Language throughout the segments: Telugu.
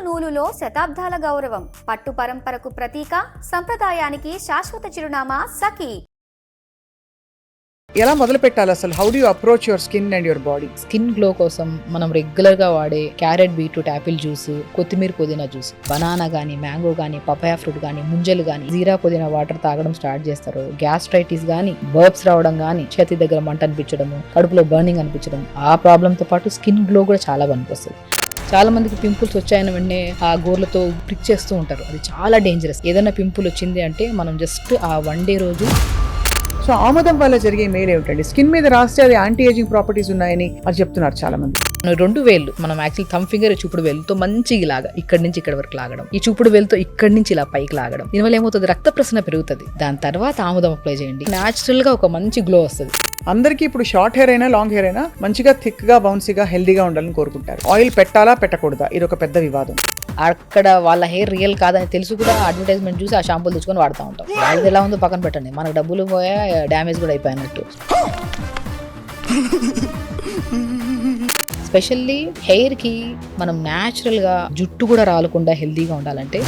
నూలులో శతాబ్దాల గౌరవం, పట్టు పరంపరకు ప్రతీక, సంప్రదాయానికి శాశ్వత చిరునామా సఖీ. ఎలా మొదలు పెట్టాలి అసలు? How do you approach your skin and your body? Skin glow కోసం మనం రెగ్యులర్ గా వాడే క్యారెట్, బీట్రూట్, యాపిల్ జ్యూస్, కొత్తిమీర, పుదీనా జ్యూస్, బనానా గానీ, మ్యాంగో గానీ, పపాయా ఫ్రూట్ గానీ, ముంజలు గానీ, జీరా పుదీనా వాటర్ తాగడం స్టార్ట్ చేస్తారు. గ్యాస్ట్రైటిస్ గానీ, బర్బ్స్ రావడం గానీ, చేతి దగ్గర మంట అనిపించడము, కడుపులో బర్నింగ్ అనిపించడం, ఆ ప్రాబ్లమ్ తో పాటు స్కిన్ గ్లో కూడా చాలా పనికొస్తుంది. చాలా మందికి పింపుల్స్ వచ్చాయని వెంటనే ఆ గోర్లతో ప్రిక్ చేస్తూ ఉంటారు. అది చాలా డేంజరస్. ఏదైనా పింపుల్ వచ్చింది అంటే మనం జస్ట్ ఆ 1 డే రోజు. సో ఆముదం వల్ల జరిగే మేలు ఏమిటండి? స్కిన్ మీద రాస్తే అది యాంటీ ఏజింగ్ ప్రాపర్టీస్ ఉన్నాయని అది చెప్తున్నారు చాలా మంది. 2 వేళ్ళు మనం యాక్చువల్ థమ్ ఫింగర్, చూపుడు వేలుతో మంచిగా ఇలాగా ఇక్కడి నుంచి ఇక్కడ వరకు లాగడం, ఈ చూపుడు వేలుతో ఇక్కడి నుంచి ఇలా పైకి లాగడం. దీనివల్ల ఏమవుతుంది, రక్త ప్రసరణ పెరుగుతుంది. దాని తర్వాత ఆముదం అప్లై చేయండి, న్యాచురల్ గా ఒక మంచి గ్లో వస్తుంది. అందరికీ ఇప్పుడు షార్ట్ హెయిర్ అయినా లాంగ్ హెయిర్ అయినా మంచిగా థిక్ గా బౌన్సీగా హెల్దీగా ఉండాలని కోరుకుంటారు. ఆయిల్ పెట్టాలా పెట్టకూడదా, ఇది ఒక పెద్ద వివాదం. అక్కడ వాళ్ళ హెయిర్ రియల్ కాదని తెలుసు కూడా అడ్వర్టైజ్మెంట్ చూసి ఆ షాంపూలు తెచ్చుకొని వాడుతూ ఉంటాం. వాళ్ళది ఎలా ఉందో పక్కన పెట్టండి, మనకు డబ్బులు పోయా, డ్యామేజ్ కూడా అయిపోయినట్టు. స్పెషల్లీ హెయిర్ కి మనం న్యాచురల్ గా జుట్టు కూడా రాలకుండా హెల్దీగా ఉండాలంటే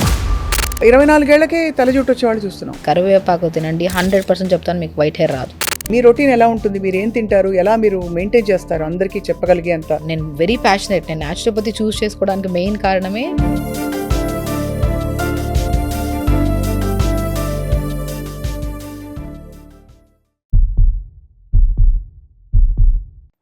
24 ఏళ్లకే తల జుట్టు వచ్చేవాళ్ళు చూస్తున్నాం. కరివేపాకు తినండి, 100% చెప్తాను, మీకు వైట్ హెయిర్ రాదు. మీ రొటీన్ ఎలా ఉంటుంది? మీరు ఏం తింటారు, ఎలా మీరు మెయింటైన్ చేస్తారు అందరికీ చెప్పగలిగే అంత? నేను వెరీ ప్యాషనేట్. నేను న్యాచురోపతి చూస్ చేసుకోవడానికి మెయిన్ కారణమే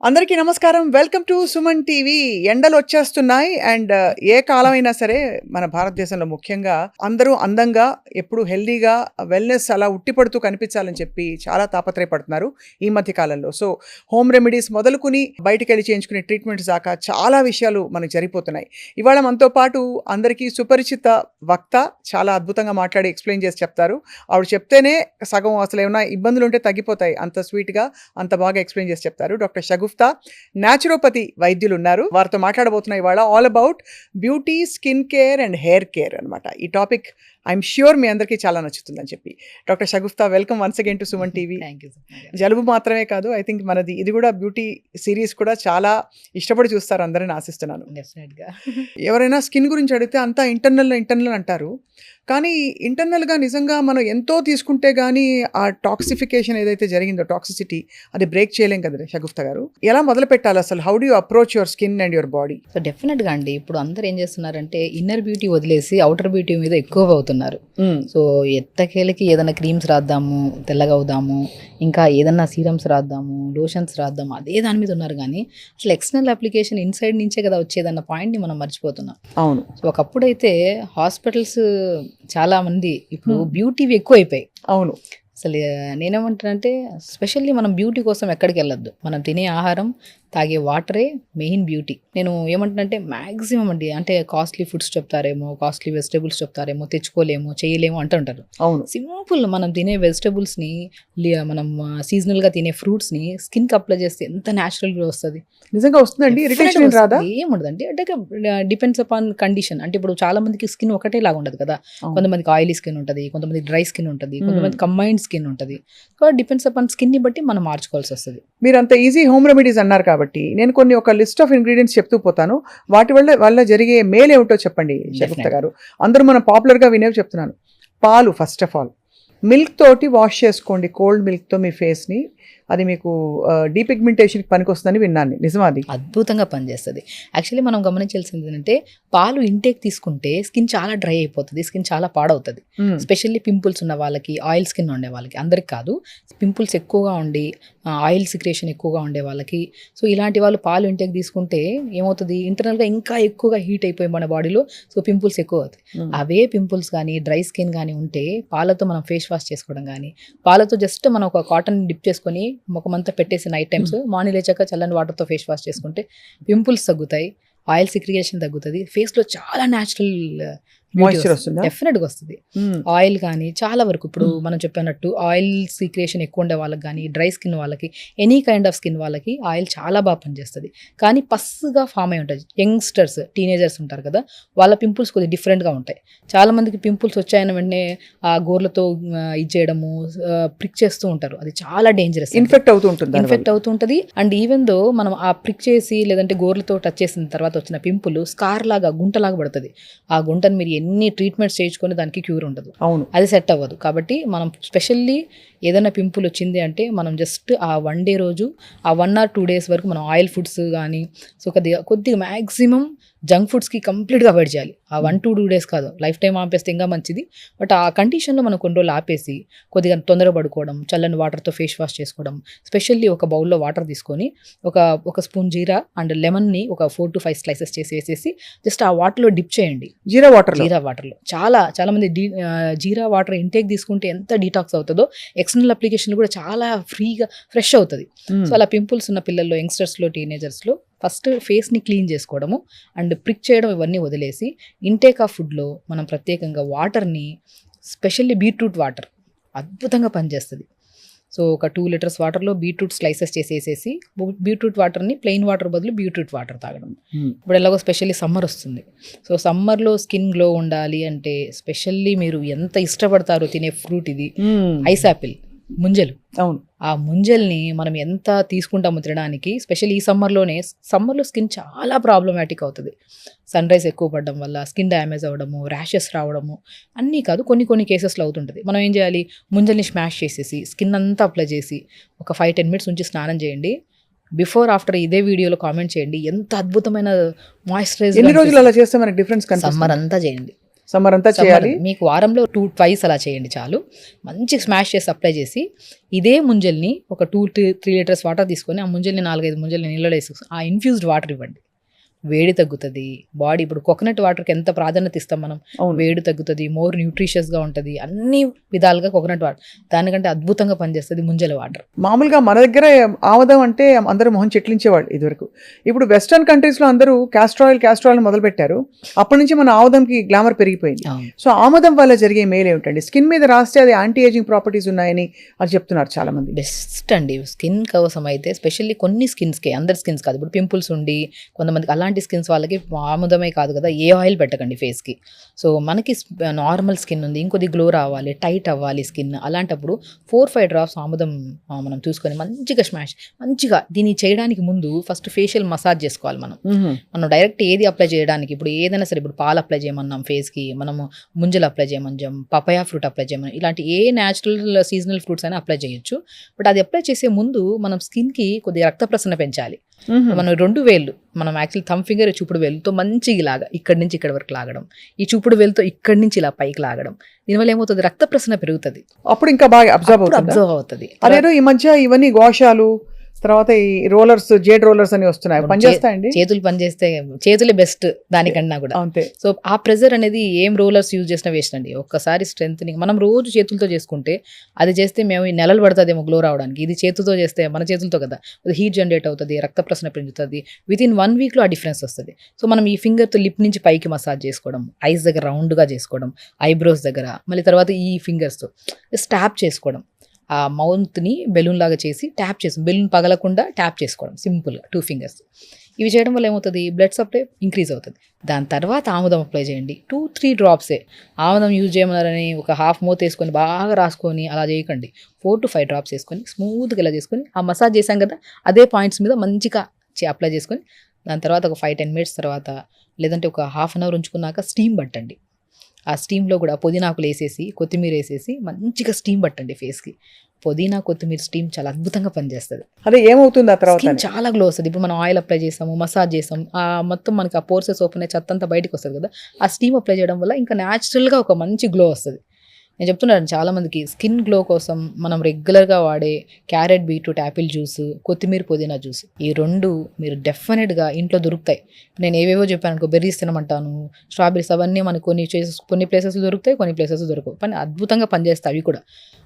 అందరికీ నమస్కారం, వెల్కమ్ టు సుమన్ టీవీ. ఎండలు వచ్చేస్తున్నాయి అండ్ ఏ కాలమైనా సరే మన భారతదేశంలో ముఖ్యంగా అందరూ అందంగా, ఎప్పుడు హెల్దీగా, వెల్నెస్ అలా ఉట్టిపడుతూ కనిపించాలని చెప్పి చాలా తాపత్రయపడుతున్నారు ఈ మధ్య కాలంలో. సో హోమ్ రెమెడీస్ మొదలుకుని బయటికి వెళ్ళి చేయించుకునే ట్రీట్మెంట్స్ దాకా చాలా విషయాలు మనకు జరిగిపోతున్నాయి. ఇవాళ మనతో పాటు అందరికీ సుపరిచిత వక్త చాలా అద్భుతంగా మాట్లాడి ఎక్స్ప్లెయిన్ చేసి చెప్తారు. ఆవిడ చెప్తేనే సగం అసలు ఏమైనా ఇబ్బందులు ఉంటే తగ్గిపోతాయి, అంత స్వీట్గా అంత బాగా ఎక్స్ప్లెయిన్ చేసి చెప్తారు. డాక్టర్ షగుఫ్తా న్యాచురోపతి వైద్యులు ఉన్నారు. వారితో మాట్లాడబోతున్నాయి ఇవాళ all about beauty, skin care and hair care అనమాట. ఈ టాపిక్ ఐఎమ్ ష్యూర్ మీ అందరికీ చాలా నచ్చుతుందని చెప్పి. Doctor Shagufta, welcome once again to Suman TV. జలుబు మాత్రమే కాదు, ఐ థింక్ మనది ఇది కూడా బ్యూటీ సిరీస్ కూడా చాలా ఇష్టపడి చూస్తారు అందరని ఆశిస్తున్నాను. ఎవరైనా స్కిన్ గురించి అడిగితే అంతా ఇంటర్నల్ అంటారు, కానీ ఇంటర్నల్గా నిజంగా మనం ఎంతో తీసుకుంటే కానీ ఆ టాక్సిఫికేషన్ ఏదైతే జరిగిందో, టాక్సిసిటీ, అది బ్రేక్ చేయలేం కదా షగుఫ్తా గారు. ఎలా మొదలు పెట్టాలి అసలు? How do you approach your skin and your body? So డెఫినెట్గా అండి, ఇప్పుడు అందరు ఏం చేస్తున్నారంటే ఇన్నర్ బ్యూటీ వదిలేసి అవుటర్ బ్యూటీ మీద ఎక్కువ అవుతున్నారు. సో ఎట్టకేలకి ఏదైనా క్రీమ్స్ రాద్దాము, తెల్లగా అవుదాము, ఇంకా ఏదన్నా సీరమ్స్ రాద్దాము, లోషన్స్ రాద్దాము, అదే దాని మీద ఉన్నారు. కానీ అసలు ఎక్స్టర్నల్ అప్లికేషన్ ఇన్సైడ్ నుంచే కదా వచ్చేదన్న పాయింట్ని మనం మర్చిపోతున్నాం. అవును. సో ఒకప్పుడైతే హాస్పిటల్స్ చాలా మంది ఇప్పుడు బ్యూటీవి ఎక్కువ అయిపోయాయి. అవును. అసలు నేనేమంటానంటే స్పెషల్లీ మనం బ్యూటీ కోసం ఎక్కడికి వెళ్ళొద్దు, మనం తినే ఆహారం, తాగే వాటరే మెయిన్ బ్యూటీ. నేను ఏమంటానంటే మ్యాక్సిమం అండి, అంటే కాస్ట్లీ ఫుడ్స్ చెప్తారేమో, కాస్ట్లీ వెజిటేబుల్స్ చెప్తారేమో, తెచ్చుకోలేమో, చేయలేమో అంటుంటారు. అవును. సింపుల్ మనం తినే వెజిటేబుల్స్ని, మనం సీజనల్గా తినే ఫ్రూట్స్ని స్కిన్కి అప్లై చేస్తే ఎంత న్యాచురల్గా వస్తుంది. నిజంగా వస్తుందండి? ఏముండదండి, అంటే డిపెండ్స్ అపాన్ కండిషన్. అంటే ఇప్పుడు చాలా మందికి స్కిన్ ఒకటే లాగా ఉండదు కదా, కొంతమందికి ఆయిలీ స్కిన్ ఉంటుంది, కొంతమంది డ్రై స్కిన్ ఉంటుంది, కొంతమంది కంబైన్డ్ స్కిన్ ఉంటుంది. సో డిపెండ్స్ అపాన్ స్కిన్ని బట్టి మనం మార్చుకోవాల్సి వస్తుంది. మీరు అంత ఈజీ హోమ్ రెమెడీస్ అన్నారు కాబట్టి నేను కొన్ని ఒక లిస్ట్ ఆఫ్ ఇంగ్రీడియంట్స్ చెప్తూ పోతాను, వాటి వల్ల జరిగే మేలు ఏమిటో చెప్పండి షగుఫ్తా గారు. అందరూ మనం పాపులర్గా వినేవి చెప్తున్నాను. పాలు, ఫస్ట్ ఆఫ్ ఆల్ మిల్క్ తోటి వాష్ చేసుకోండి, కోల్డ్ మిల్క్తో మీ ఫేస్ని. అది మీకు డీపిగ్మెంటేషన్కి పనికి వస్తుందని విన్నాను, నిజమా? అది అద్భుతంగా పనిచేస్తుంది. యాక్చువల్లీ మనం గమనించాల్సింది ఏంటంటే పాలు ఇంటేక్ తీసుకుంటే స్కిన్ చాలా డ్రై అయిపోతుంది, స్కిన్ చాలా పాడవుతుంది. స్పెషల్లీ పింపుల్స్ ఉన్న వాళ్ళకి, ఆయిల్ స్కిన్ ఉండే వాళ్ళకి, అందరికి కాదు, పింపుల్స్ ఎక్కువగా ఉండి ఆయిల్ సిక్రేషన్ ఎక్కువగా ఉండే వాళ్ళకి. సో ఇలాంటి వాళ్ళు పాలు ఇంటేక్ తీసుకుంటే ఏమవుతుంది, ఇంటర్నల్గా ఇంకా ఎక్కువగా హీట్ అయిపోయి మన బాడీలో, సో పింపుల్స్ ఎక్కువ అవుతాయి. అవే పింపుల్స్ కానీ డ్రై స్కిన్ కానీ ఉంటే పాలతో మనం ఫేస్ వాష్ చేసుకోవడం కానీ, పాలతో జస్ట్ మనం ఒక కాటన్ డిప్ చేసుకొని ముఖమంతా పెట్టేసి నైట్ టైమ్స్, మార్నింగ్ లేచాక చల్లని వాటర్తో ఫేస్ వాష్ చేసుకుంటే పింపుల్స్ తగ్గుతాయి, ఆయిల్ సిక్రియేషన్ తగ్గుతుంది, ఫేస్లో చాలా న్యాచురల్ మాయిశ్చర్ వస్తుందా? డెఫినెట్ గా వస్తుంది. ఆయిల్ కానీ చాలా వరకు ఇప్పుడు మనం చెప్పినట్టు ఆయిల్ సీక్రియేషన్ ఎక్కువ ఉండే వాళ్ళకి కానీ, డ్రై స్కిన్ వాళ్ళకి, ఎనీ కైండ్ ఆఫ్ స్కిన్ వాళ్ళకి ఆయిల్ చాలా బాగా పనిచేస్తుంది. కానీ పస్సుగా ఫామ్ అయి ఉంటుంది. యంగ్స్టర్స్, టీనేజర్స్ ఉంటారు కదా, వాళ్ళ పింపుల్స్ కొద్దిగా డిఫరెంట్గా ఉంటాయి. చాలా మందికి పింపుల్స్ వచ్చాయని వెంటనే ఆ గోర్లతో ఇది చేయడము, ప్రిక్ చేస్తూ ఉంటారు. అది చాలా డేంజరస్. ఇన్ఫెక్ట్ అవుతూ ఉంటుంది. అండ్ ఈవెన్ దో మనం ఆ ప్రిక్ చేసి లేదంటే గోర్లతో టచ్ చేసిన తర్వాత వచ్చిన పింపుల్ స్కార్ లాగా, గుంటలాగా పడుతుంది. ఆ గుంటను మీరు ఎన్ని ట్రీట్మెంట్స్ చేయించుకొని దానికి క్యూర్ ఉండదు. అవును, అది సెట్ అవ్వదు. కాబట్టి మనం స్పెషల్లీ ఏదైనా పింపుల్ వచ్చింది అంటే మనం జస్ట్ ఆ 1 డే రోజు, ఆ 1 or 2 days వరకు మనం ఆయిల్ ఫుడ్స్ కానీ, సో కొద్దిగా మ్యాక్సిమం జంక్ ఫుడ్స్కి కంప్లీట్గా అవాయిడ్ చేయాలి. ఆ 1 to 2 days కాదు, లైఫ్ టైం ఆపేస్తే ఇంకా మంచిది. బట్ ఆ కండిషన్లో మనం కొన్ని రోజులు ఆపేసి కొద్దిగా తొందరగా పడుకోవడం, చల్లని వాటర్తో ఫేస్ వాష్ చేసుకోవడం, స్పెషల్లీ ఒక బౌల్లో వాటర్ తీసుకొని ఒక స్పూన్ జీరా అండ్ లెమన్ని ఒక 4 to 5 స్లైసెస్ చేసి వేసేసి జస్ట్ ఆ వాటర్లో డిప్ చేయండి. జీరా వాటర్లో చాలా మంది జీరా వాటర్ ఇంటేక్ తీసుకుంటే ఎంత డీటాక్స్ అవుతుందో, ఎక్స్టర్నల్ అప్లికేషన్ కూడా చాలా ఫ్రీగా ఫ్రెష్ అవుతుంది. సో అలా పింపుల్స్ ఉన్న పిల్లల్లో, యంగ్స్టర్స్లో, టీనేజర్స్లో ఫస్ట్ ఫేస్ని క్లీన్ చేసుకోవడము అండ్ ప్రిక్ చేయడం ఇవన్నీ వదిలేసి ఇంటేక్ ఆఫ్ ఫుడ్లో మనం ప్రత్యేకంగా వాటర్ని, స్పెషల్లీ బీట్రూట్ వాటర్ అద్భుతంగా పనిచేస్తుంది. సో ఒక 2 liters వాటర్లో బీట్రూట్ స్లైసెస్ చేసేసి, బీట్రూట్ వాటర్ని ప్లెయిన్ వాటర్ బదులు బీట్రూట్ వాటర్ తాగడం. ఇప్పుడు ఎలాగో స్పెషల్లీ సమ్మర్ వస్తుంది. సో సమ్మర్లో స్కిన్ గ్లో ఉండాలి అంటే స్పెషల్లీ మీరు ఎంత ఇష్టపడతారో తినే ఫ్రూట్ ఇది ఐస్ యాపిల్, ముంజలు. అవును, ఆ ముంజల్ని మనం ఎంత తీసుకుంటామో తినడానికి, స్పెషల్లీ ఈ సమ్మర్లో స్కిన్ చాలా ప్రాబ్లమాటిక్ అవుతుంది. సన్ రైజ్ ఎక్కువ పడడం వల్ల స్కిన్ డ్యామేజ్ అవ్వడము, ర్యాషెస్ రావడము, అన్నీ కాదు కొన్ని కేసెస్లో అవుతుంటుంది. మనం ఏం చేయాలి, ముంజల్ని స్మాష్ చేసేసి స్కిన్ అంతా అప్లై చేసి ఒక 5-10 minutes ఉంచి స్నానం చేయండి. బిఫోర్ ఆఫ్టర్ ఇదే వీడియోలో కామెంట్ చేయండి ఎంత అద్భుతమైన మాయిశ్చరైజర్. ఎన్ని రోజులు అలా చేస్తే మనకి డిఫరెన్స్ కనిపిస్తుంది? సమ్మర్ అంతా చేయండి. సమ్మర్ అంతా చేయాలి. మీకు వారంలో 2-twice అలా చేయండి చాలు. మంచి స్మాష్ చేసి అప్లై చేసి ఇదే ముంజల్ని ఒక 2-3 liters వాటర్ తీసుకొని ఆ ముంజల్ని 4-5 ముంజల్ని నీళ్ళలో వేసి ఆ ఇన్ఫ్యూజ్డ్ వాటర్ ఇవ్వండి. వేడి తగ్గుతుంది. బాడీ ఇప్పుడు కోకోనట్ వాటర్కి ఎంత ప్రాధాన్యత ఇస్తాం మనం, వేడి తగ్గుతుంది, మోర్ న్యూట్రిషియస్గా ఉంటుంది, అన్ని విధాలుగా కోకోనట్ వాటర్ దానికంటే అద్భుతంగా పనిచేస్తుంది ముంజల వాటర్. మామూలుగా మన దగ్గర ఆముదం అంటే అందరూ మొహం చెట్లించేవాళ్ళు ఇదివరకు. ఇప్పుడు వెస్టర్న్ కంట్రీస్లో అందరూ క్యాస్టర్ ఆయిల్ మొదలు పెట్టారు. అప్పటి నుంచి మన ఆముదంకి గ్లామర్ పెరిగిపోయింది. సో ఆముదం వల్ల జరిగే మేలు ఏమిటండి? స్కిన్ మీద రాస్తే అది యాంటీ ఏజింగ్ ప్రాపర్టీస్ ఉన్నాయని అది చెప్తున్నారు చాలా మంది. బెస్ట్ అండి స్కిన్ కోసం అయితే, స్పెషల్లీ కొన్ని స్కిన్స్కి, అందరి స్కిన్స్ కాదు. ఇప్పుడు పింపుల్స్ ఉండి కొంతమందికి అలాంటి స్కిన్స్ వాళ్ళకి ఆముదమే కాదు కదా, ఏ ఆయిల్ పెట్టకండి ఫేస్కి. సో మనకి నార్మల్ స్కిన్ ఉంది, ఇంకొద్ది గ్లో రావాలి, టైట్ అవ్వాలి స్కిన్, అలాంటప్పుడు 4-5 drops ఆముదం మనం చూసుకొని మంచిగా దీన్ని చేయడానికి ముందు ఫస్ట్ ఫేషియల్ మసాజ్ చేసుకోవాలి. మనం డైరెక్ట్ ఏది అప్లై చేయడానికి, ఇప్పుడు ఏదైనా సరే, ఇప్పుడు పాలు అప్లై చేయమన్నాం ఫేస్కి, మనము ముంజలు అప్లై చేయమన్నాం, పపాయా ఫ్రూట్ అప్లై చేయమన్నాం, ఇలాంటి ఏ న్యాచురల్ సీజనల్ ఫ్రూట్స్ అయినా అప్లై చేయొచ్చు. బట్ అది అప్లై చేసే ముందు మనం స్కిన్కి కొద్దిగా రక్త ప్రసరణ పెంచాలి. మనం 2 వేళ్ళు, మనం యాక్చువల్లీ థమ్ ఫింగర్, చూపుడు వేలుతో మంచిగా ఇలాగా ఇక్కడి నుంచి ఇక్కడ వరకు లాగడం, ఈ చూపుడు వేలుతో ఇక్కడి నుంచి ఇలా పైకి లాగడం, దీనివల్ల ఏమవుతుంది, రక్త ప్రసరణ పెరుగుతుంది. అప్పుడు ఇంకా బాగా అబ్జర్వ్ అవుతుంది. అదేదో ఈ మధ్య ఇవన్నీ గోషాలు, తర్వాత ఈ రోలర్స్, జేడ్ రోలర్స్ అని వస్తున్నాయి, పనిచేస్తాయండి. చేతులే బెస్ట్ దానికన్నా కూడా. అంతే. సో ఆ ప్రెజర్ అనేది ఏం రోలర్స్ యూజ్ చేసినా వేస్ట్ అండి. ఒక్కసారి స్ట్రెంత్నింగ్ మనం రోజు చేతులతో చేసుకుంటే, అది చేస్తే మేము నెలలు పడుతుందేమో గ్లో రావడానికి. ఇది చేతులతో చేస్తే, మన చేతులతో కదా, హీట్ జనరేట్ అవుతుంది, రక్త ప్రసరణ పెంచుతుంది. వితిన్ 1 weekలో ఆ డిఫరెన్స్ వస్తుంది. సో మనం ఈ ఫింగర్తో లిప్ నుంచి పైకి మసాజ్ చేసుకోవడం, ఐస్ దగ్గర రౌండ్గా చేసుకోవడం, ఐబ్రోస్ దగ్గర, మళ్ళీ తర్వాత ఈ ఫింగర్స్తో ట్యాప్ చేసుకోవడం, ఆ మౌత్ని బెలూన్ లాగా చేసి ట్యాప్ చేసి, బెలూన్ పగలకుండా ట్యాప్ చేసుకోవడం సింపుల్గా 2 fingers. ఇవి చేయడం వల్ల ఏమవుతుంది, బ్లడ్ సప్లై ఇంక్రీజ్ అవుతుంది. దాని తర్వాత ఆముదం అప్లై చేయండి. 2-3 drops ఆముదం యూజ్ చేయమన్నారని ఒక హాఫ్ మౌత్ వేసుకొని బాగా రాసుకొని అలా చేయకండి. 4 to 5 drops వేసుకొని స్మూత్గా ఇలా చేసుకొని, ఆ మసాజ్ చేసాం కదా అదే పాయింట్స్ మీద మంచిగా అప్లై చేసుకొని, దాని తర్వాత ఒక 5-10 minutes తర్వాత, లేదంటే ఒక ½ an hour ఉంచుకున్నాక స్టీమ్ పట్టండి. ఆ స్టీమ్లో కూడా పుదీనాకులు వేసేసి, కొత్తిమీర వేసేసి మంచిగా స్టీమ్ పట్టండి ఫేస్కి. పుదీనా, కొత్తిమీర స్టీమ్ చాలా అద్భుతంగా పనిచేస్తుంది. అదే ఏమవుతుంది, ఆ తర్వాత చాలా గ్లో వస్తుంది. ఇప్పుడు మనం ఆయిల్ అప్లై చేసాము, మసాజ్ చేసాం, ఆ మొత్తం మనకి ఆ పోర్సెస్ ఓపెన్ అయ్యి చెత్త అంతా బయటకు వస్తుంది కదా, ఆ స్టీమ్ అప్లై చేయడం వల్ల ఇంకా న్యాచురల్గా ఒక మంచి గ్లో వస్తుంది. నేను చెప్తున్నాను చాలా మందికి స్కిన్ గ్లో కోసం మనం రెగ్యులర్గా వాడే క్యారెట్, బీట్రూట్, యాపిల్ జ్యూస్, కొత్తిమీర, పుదీనా జ్యూస్, ఈ 2 మీరు డెఫినెట్గా ఇంట్లో దొరుకుతాయి. నేను ఏవేవో చెప్పాను అనుకో, బెర్రీస్ తినమంటాను, స్ట్రాబెరీస్, అవన్నీ మనకు కొన్ని ప్లేసెస్లో దొరుకుతాయి, కొన్ని ప్లేసెస్ దొరకవు, కానీ అద్భుతంగా పనిచేస్తాయి అవి కూడా.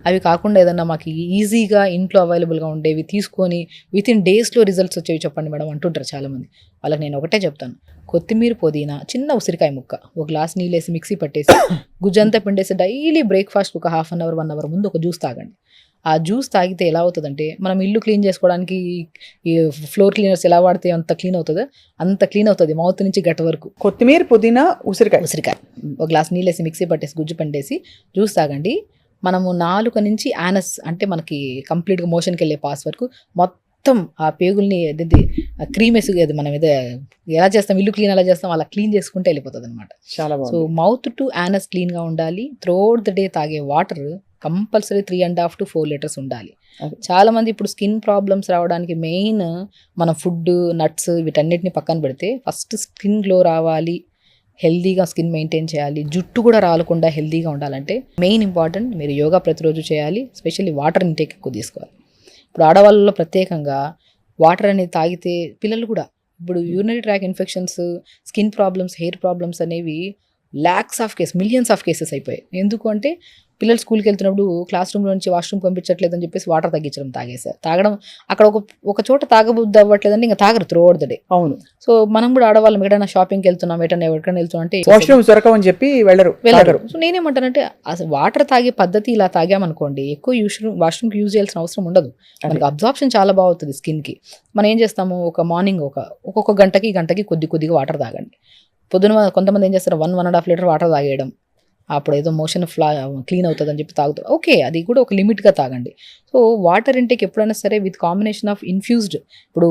అవి కాకుండా ఏదన్నా మాకు ఈజీగా ఇంట్లో అవైలబుల్గా ఉండేవి తీసుకొని వితిన్ డేస్లో రిజల్ట్స్ వచ్చేవి చెప్పండి మేడం అంటుంటారు చాలామంది. వాళ్ళకి నేను ఒకటే చెప్తాను, కొత్తిమీర పుదీనా చిన్న ఉసిరికాయ ముక్క ఒక గ్లాస్ నీళ్ళు వేసి మిక్సీ పట్టేసి గుజ్జంతా పిండేసి డైలీ బ్రేక్ఫాస్ట్ ఒక హాఫ్ అన్ అవర్ 1 అవర్ ముందు ఒక జ్యూస్ తాగండి. ఆ జ్యూస్ తాగితే ఎలా అవుతుందంటే మనం ఇల్లు క్లీన్ చేసుకోవడానికి ఈ ఫ్లోర్ క్లీనర్స్ ఎలా వాడితే అంత క్లీన్ అవుతుందో అంత క్లీన్ అవుతుంది మౌత్ నుంచి గట్ వరకు. కొత్తిమీర, పుదీనా, ఉసిరికాయ ఒక గ్లాస్ నీళ్ళు వేసి మిక్సీ పట్టేసి గుజ్జు పిండేసి జ్యూస్ తాగండి. మనము నాలుక నుంచి యానస్ అంటే మనకి కంప్లీట్గా మోషన్కి వెళ్ళే పాస్ వరకు మొత్తం ఆ పేగుల్ని క్రీమ్ వేసి అది మనం ఏదో ఎలా చేస్తాం ఇల్లు క్లీన్ ఎలా చేస్తాం అలా క్లీన్ చేసుకుంటే వెళ్ళిపోతుంది అనమాట. చాలా సో బాగుంది. మౌత్ టు యానస్ క్లీన్గా ఉండాలి. త్రూఅవుట్ ద డే తాగే వాటర్ కంపల్సరీ 3.5 to 4 లీటర్స్ ఉండాలి. అదే. చాలా మంది ఇప్పుడు స్కిన్ ప్రాబ్లమ్స్ రావడానికి మెయిన్ మన ఫుడ్, నట్స్ వీటన్నిటిని పక్కన పెడితే ఫస్ట్ స్కిన్ గ్లో రావాలి, హెల్దీగా స్కిన్ మెయింటైన్ చేయాలి, జుట్టు కూడా రాలకుండా హెల్దీగా ఉండాలంటే మెయిన్ ఇంపార్టెంట్ మీరు యోగా ప్రతిరోజు చేయాలి. స్పెషల్లీ వాటర్ ఇంటేక్ ఎక్కువ తీసుకోవాలి. ఇప్పుడు ఆడవాళ్ళలో ప్రత్యేకంగా వాటర్ అనేది తాగితే పిల్లలు కూడా ఇప్పుడు urinary tract infections, skin problems, hair problems అనేవి మిలియన్స్ ఆఫ్ కేసెస్ అయిపోయాయి. ఎందుకు అంటే పిల్లలు స్కూల్కి వెళ్తున్నప్పుడు క్లాస్ రూమ్లో నుంచి వాష్రూమ్ పంపించట్లేదు అని చెప్పేసి వాటర్ తగ్గించడం, తాగడం అక్కడ ఒక చోట తాగబుద్ధి అవ్వట్లేదంటే ఇంకా తాగరు త్రూఅవుట్ ద డే. అవును. సో మనం కూడా ఆడవాళ్ళం ఎక్కడైనా షాపింగ్కి వెళ్తున్నాం, ఎక్కడికైనా వెళ్తున్నాం అంటే వాష్రూమ్స్ దొరకవని చెప్పి వెళ్ళరు. సో నేనేమంటానంటే అసలు వాటర్ తాగే పద్ధతి ఇలా తాగామనుకోండి ఎక్కువ వాష్రూమ్కి యూజ్ చేయాల్సిన అవసరం ఉండదు. మనకి అబ్జార్ప్షన్ చాలా బాగుంటుంది స్కిన్కి. మనం ఏం చేస్తాము, ఒక మార్నింగ్ ఒక్కొక్క గంటకి కొద్దిగా వాటర్ తాగండి. పొద్దున కొంతమంది ఏం చేస్తారు 1.5 లీటర్ వాటర్ తాగేయడం, అప్పుడు ఏదో మోషన్ క్లీన్ అవుతుంది అని చెప్పి తాగుతారు. ఓకే, అది కూడా ఒక లిమిట్గా తాగండి. సో వాటర్ ఇంటేక్ ఎప్పుడైనా సరే విత్ కాంబినేషన్ ఆఫ్ ఇన్ఫ్యూజ్డ్, ఇప్పుడు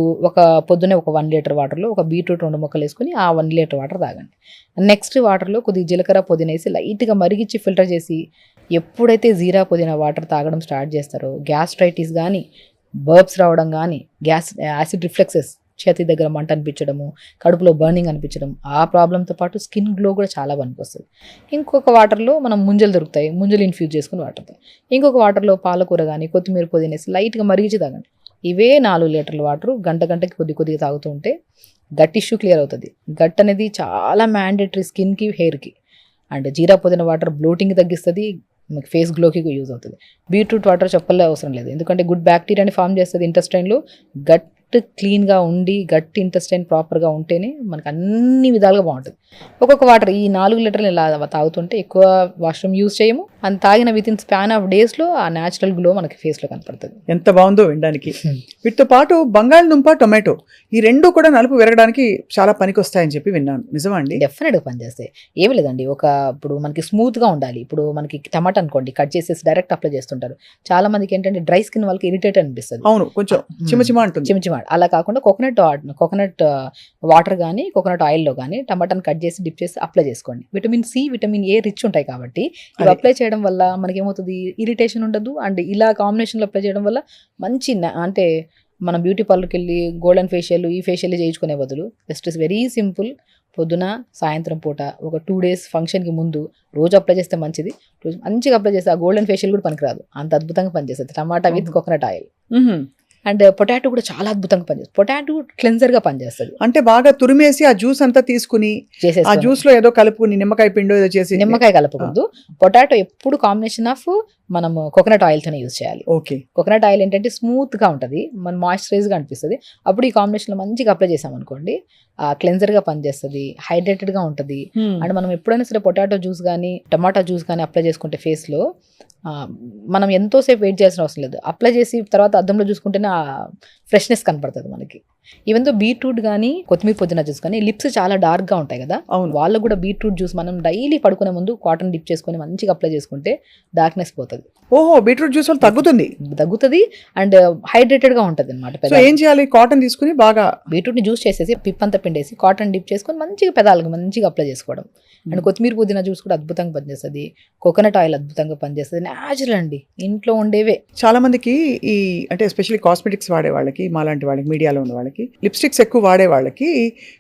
పొద్దునే ఒక 1 లీటర్ వాటర్లో ఒక బీట్రూట్ 2 ముక్కలు వేసుకొని ఆ 1 లీటర్ వాటర్ తాగండి. నెక్స్ట్ వాటర్లో కొద్దిగా జీలకర్ర, పుదీనా వేసి లైట్గా మరిగించి ఫిల్టర్ చేసి ఎప్పుడైతే జీరా పుదీనా వాటర్ తాగడం స్టార్ట్ చేస్తారో గ్యాస్ట్రైటిస్ కానీ, బర్బ్స్ రావడం కానీ, యాసిడ్ రిఫ్లెక్సెస్, చేతి దగ్గర మంట అనిపించడము, కడుపులో బర్నింగ్ అనిపించడం, ఆ ప్రాబ్లంతో పాటు స్కిన్ గ్లో కూడా చాలా పనికొస్తుంది. ఇంకొక వాటర్లో మనం ముంజలు దొరుకుతాయి, ముంజలు ఇన్ఫ్యూజ్ చేసుకుని వాటర్. ఇంకొక వాటర్లో పాలకూర కానీ, కొత్తిమీర పుదీనా వేసి లైట్గా మరిగించి తాగండి. ఇవే 4 లీటర్ల వాటర్ గంటకి కొద్దిగా తాగుతూ ఉంటే గట్ ఇష్యూ క్లియర్ అవుతుంది. గట్ అనేది చాలా మ్యాండేటరీ స్కిన్కి, హెయిర్కి. అండ్ జీరా పుదీనా వాటర్ బ్లోటింగ్ తగ్గిస్తుంది, మీకు ఫేస్ గ్లోకి యూజ్ అవుతుంది. బీట్రూట్ వాటర్ చెప్పలే అవసరం లేదు, ఎందుకంటే గుడ్ బ్యాక్టీరియాని ఫామ్ చేస్తుంది ఇంటెస్టైన్లో. గట్ క్లీన్గా ఉండి గట్ ఇంటెస్టైన్ ప్రాపర్గా ఉంటేనే మనకు అన్ని విధాలుగా బాగుంటుంది. ఒక్కొక్క వాటర్ ఈ 4 లీటర్లు ఇలా తాగుతుంటే ఎక్కువ వాష్రూమ్ యూజ్ చేయము, అని తాగిన విత్ ఇన్ స్పాన్ ఆఫ్ డేస్లో ఆ న్యాచురల్ గ్లో మనకి ఫేస్లో కనపడుతుంది. ఎంత బాగుందో వినడానికి. వీటితో పాటు బంగాళదుంప, టొమాటో ఈ రెండు కూడా నలుపు విరగడానికి చాలా పనికి వస్తాయని చెప్పి విన్నాను. నిజమా అండి? డెఫినెట్గా పనిచేస్తాయి. ఏమి లేదండి, ఇప్పుడు మనకి స్మూత్గా ఉండాలి. ఇప్పుడు మనకి టమాటా అనుకోండి, కట్ చేసేసి డైరెక్ట్ అప్లై చేస్తుంటారు. చాలా మందికి ఏంటంటే డ్రై స్కిన్ వాళ్ళకి ఇరిటేట్ అనిపిస్తుంది. అవును, కొంచెం చిమచిమ అంటుంది. అలా కాకుండా కోకోనట్ వాటర్ కానీ, కోకోనట్ ఆయిల్లో కానీ టమాటాని కట్ చేసి డిప్ చేసి అప్లై చేసుకోండి. Vitamin C, vitamin A rich ఉంటాయి కాబట్టి ఇవి అప్లై చేయడం వల్ల మనకి ఏమవుతుంది, ఇరిటేషన్ ఉండదు. అండ్ ఇలా కాంబినేషన్లో అప్లై చేయడం వల్ల మంచి అంటే మనం బ్యూటీ పార్లర్కి వెళ్ళి గోల్డెన్ ఫేషియల్, ఈ ఫేషియల్ చేయించుకునే బదులు జస్ట్ ఇస్ వెరీ సింపుల్. పొద్దున, సాయంత్రం పూట ఒక 2 days ఫంక్షన్కి ముందు రోజు అప్లై చేస్తే మంచిది. రోజు మంచిగా అప్లై చేస్తే ఆ గోల్డెన్ ఫేషియల్ కూడా పనికిరాదు, అంత అద్భుతంగా పనిచేస్తుంది. Tomato with coconut oil. And potato కూడా చాలా అద్భుతంగా పనిచేస్తుంది. పొటాటో క్లెన్జర్గా పనిచేస్తుంది. అంటే బాగా తురిమేసి ఆ జ్యూస్ అంతా తీసుకుని ఆ జ్యూస్ లో ఏదో కలుపుకుని నిమ్మకాయ పిండో ఏదో చేసి. నిమ్మకాయ కలపకూడదు. పొటాటో ఎప్పుడు కాంబినేషన్ ఆఫ్ మనము కోకోనట్ ఆయిల్తోనే యూజ్ చేయాలి. ఓకే. కోకోనట్ ఆయిల్ ఏంటంటే స్మూత్గా ఉంటుంది, మన మాయిశ్చరైజ్గా అనిపిస్తుంది. అప్పుడు ఈ కాంబినేషన్లో మంచిగా అప్లై చేసామనుకోండి, క్లెన్జర్గా పనిచేస్తుంది, హైడ్రేటెడ్గా ఉంటుంది. అండ్ మనం ఎప్పుడైనా సరే పొటాటో జ్యూస్ కానీ, టమాటా జ్యూస్ కానీ అప్లై చేసుకుంటే ఫేస్లో మనం ఎంతోసేపు వెయిట్ చేయాల్సిన అవసరం లేదు. అప్లై చేసి తర్వాత అద్దంలో చూసుకుంటేనే ఆ ఫ్రెష్నెస్ కనపడుతుంది మనకి. ఈవెన్ తో బీట్రూట్ కానీ, కొత్తిమీర పుదీనా జ్యూస్ కానీ లిప్స్ చాలా డార్క్గా ఉంటాయి కదా, వాళ్ళకు కూడా బీట్రూట్ జ్యూస్ మనం డైలీ పడుకునే ముందు కాటన్ డిప్ చేసుకొని మంచిగా అప్లై చేసుకుంటే డార్క్నెస్ పోతుంది. ఓహో, బీట్రూట్ జ్యూస్ వల్ల తగ్గుతుంది అండ్ హైడ్రేటెడ్గా ఉంటుంది అనమాట. ఏం చేయాలి, కాటన్ తీసుకుని బాగా బీట్రూట్ని జ్యూస్ చేసేసి పిప్ అంతా పిండేసి కాటన్ డిప్ చేసుకొని మంచిగా పెదాలకు మంచిగా అప్లై చేసుకోవడం. అండ్ కొత్తిమీర పుదీనా జ్యూస్ కూడా అద్భుతంగా పనిచేస్తుంది. కోకోనట్ ఆయిల్ అద్భుతంగా పనిచేస్తుంది. న్యాచురల్ అండి, ఇంట్లో ఉండేవే. చాలా మందికి ఈ అంటే ఎస్పెషల్లీ కాస్మెటిక్స్ వాడే వాళ్ళకి, మాలాంటి వాళ్ళకి, మీడియాలో ఉన్న వాళ్ళకి, లిప్స్టిక్స్ ఎక్కువ వాడే వాళ్ళకి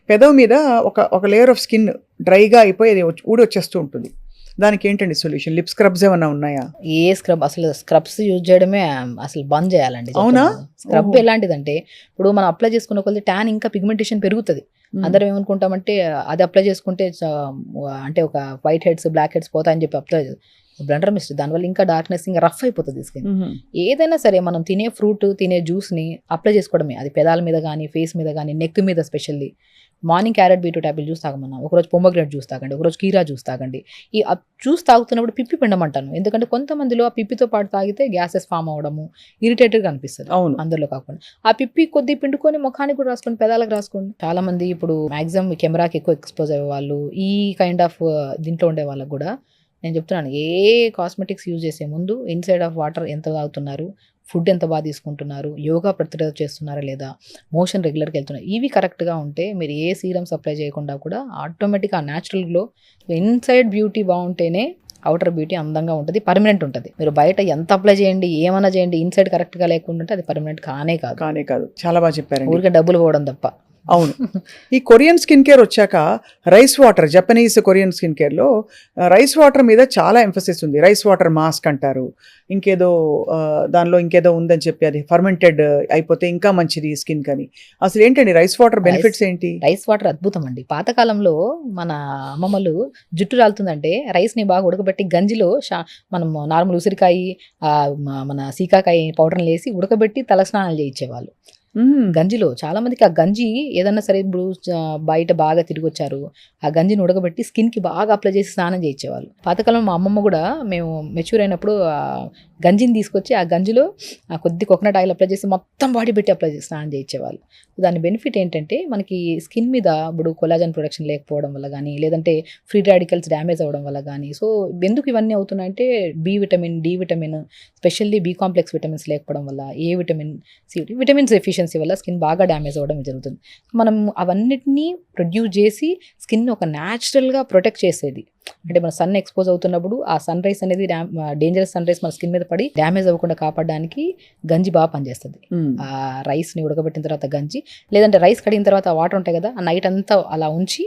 పెదవి మీద ఒక లేయర్ ఆఫ్ స్కిన్ డ్రైగా అయిపోయి ఊడి వచ్చేస్తూ ఉంటుంది. దానికి ఏంటండి సొల్యూషన్? లిప్ స్క్రబ్స్ ఏమన్నా ఉన్నాయా? ఏ స్క్రబ్, అసలు స్క్రబ్స్ యూజ్ చేయడమే అసలు బంద్ చేయాలండి. అవునా? స్క్రబ్ ఎలాంటిదంటే ఇప్పుడు మనం అప్లై చేసుకున్న కొద్ది ట్యాన్ ఇంకా పిగ్మెంటేషన్ పెరుగుతుంది. అందరం ఏమనుకుంటామంటే అది అప్లై చేసుకుంటే అంటే ఒక వైట్ హెడ్స్, బ్లాక్ హెడ్స్ పోతాయని చెప్పి అప్లై బ్లెండర్ మిస్ట్ దానివల్ల ఇంకా డార్క్నెస్ ఇంకా రఫ్ అయిపోతుంది స్కిన్. ఏదైనా సరే మనం తినే ఫ్రూట్ తినే జ్యూస్ని అప్లై చేసుకోవడమే, అది పెదాల మీద కానీ ఫేస్ మీద కానీ నెక్ మీద specially. Morning carrot beetroot apple juice తాగమన్నా, ఒకరోజు పొమోగ్రానేట్ జ్యూస్ తాగండి, ఒకరోజు కీరా జ్యూస్ తాగండి. ఈ జ్యూస్ తాగుతున్నప్పుడు పిప్పి పిండమంటాను, ఎందుకంటే కొంతమందిలో ఆ పిప్పితో పాటు తాగితే గ్యాసెస్ ఫామ్ అవ్వడము, ఇరిటేటెడ్గా అనిపిస్తుంది. అవును, అందరిలో కాకుండా ఆ పిప్పి కొద్ది పిండుకొని ముఖానికి కూడా రాసుకోండి, పెదాలకు రాసుకోండి. చాలా మంది ఇప్పుడు మాక్సిమం కెమెరాకి ఎక్కువ ఎక్స్పోజ్ అయ్యే వాళ్ళు, ఈ కైండ్ ఆఫ్ దీంట్లో ఉండే వాళ్ళకు కూడా నేను చెప్తున్నాను, ఏ కాస్మెటిక్స్ యూజ్ చేసే ముందు ఇన్సైడ్ ఆఫ్ వాటర్ ఎంత తాగుతున్నారు, ఫుడ్ ఎంత బాగా తీసుకుంటున్నారు, యోగా ప్రతిరోజు చేస్తున్నారా లేదా, మోషన్ రెగ్యులర్గా వెళ్తున్నారు, ఇవి కరెక్ట్గా ఉంటే మీరు ఏ సీరమ్స్ అప్లై చేయకుండా కూడా ఆటోమేటిక్గా న్యాచురల్ గ్లో. ఇన్సైడ్ బ్యూటీ బాగుంటేనే అవుటర్ బ్యూటీ అందంగా ఉంటుంది, పర్మనెంట్ ఉంటుంది. మీరు బయట ఎంత అప్లై చేయండి, ఏమైనా చేయండి, ఇన్సైడ్ కరెక్ట్గా లేకుండా అది పర్మనెంట్ కానే కాదు. చాలా బాగా చెప్పారండి. ఊరికే డబ్బులు పోవడం తప్ప. అవును. ఈ కొరియన్ స్కిన్ కేర్ వచ్చాక rice water, Japanese Korean skin కేర్లో రైస్ వాటర్ మీద చాలా ఎంఫసిస్ ఉంది. రైస్ వాటర్ మాస్క్ అంటారు, ఇంకేదో దానిలో ఇంకేదో ఉందని చెప్పి, అది ఫర్మెంటెడ్ అయిపోతే ఇంకా మంచిది స్కిన్ కని. అసలు ఏంటండి రైస్ వాటర్ బెనిఫిట్స్ ఏంటి? రైస్ వాటర్ అద్భుతం అండి. పాతకాలంలో మన అమ్మమ్మలు జుట్టు రాలుతుందంటే రైస్ని బాగా ఉడకబెట్టి గంజిలో మనం నార్మల్ ఉసిరికాయ మన సీకాకాయ పౌడర్ని వేసి ఉడకబెట్టి తలస్నానాలు చేయించేవాళ్ళు గంజిలో. చాలా మందికి ఆ గంజి ఏదన్నా సరే, ఇప్పుడు బయట బాగా తిరిగి వచ్చారు, ఆ గంజిని ఉడకబెట్టి స్కిన్కి బాగా అప్లై చేసి స్నానం చేయించేవాళ్ళు. పాతకాలం మా అమ్మమ్మ కూడా మేము మెచ్యూర్ అయినప్పుడు ఆ గంజిని తీసుకొచ్చి ఆ గంజిలో కొద్ది కోకోనట్ ఆయిల్ అప్లై చేసి మొత్తం బాడీ పెట్టి అప్లై చేసి స్నానం చేయించేవాళ్ళు. దాని బెనిఫిట్ ఏంటంటే మనకి స్కిన్ మీద ఇప్పుడు కొలాజన్ ప్రొడక్షన్ లేకపోవడం వల్ల కానీ, లేదంటే ఫ్రీ రాడికల్స్ డ్యామేజ్ అవ్వడం వల్ల కానీ. సో ఎందుకు ఇవన్నీ అవుతున్నాయంటే B vitamin, D vitamin, specially B complex vitamins లేకపోవడం వల్ల, A vitamin, C vitamins efficiency వల్ల స్కిన్ బాగా డ్యామేజ్ అవ్వడం జరుగుతుంది. మనం అవన్నిటినీ ప్రొడ్యూస్ చేసి స్కిన్ ఒక న్యాచురల్గా ప్రొటెక్ట్ చేసేది. అంటే మన సన్ ఎక్స్పోజ్ అవుతున్నప్పుడు ఆ సన్ రైస్ అనేది డేంజరస్ సన్ రైస్ మన స్కిన్ మీద పడి డ్యామేజ్ అవ్వకుండా కాపాడడానికి గంజి బాగా పనిచేస్తుంది. ఆ రైస్ని ఉడకబెట్టిన తర్వాత గంజి, లేదంటే రైస్ కడిగిన తర్వాత వాటర్ ఉంటాయి కదా, ఆ నైట్ అంతా అలా ఉంచి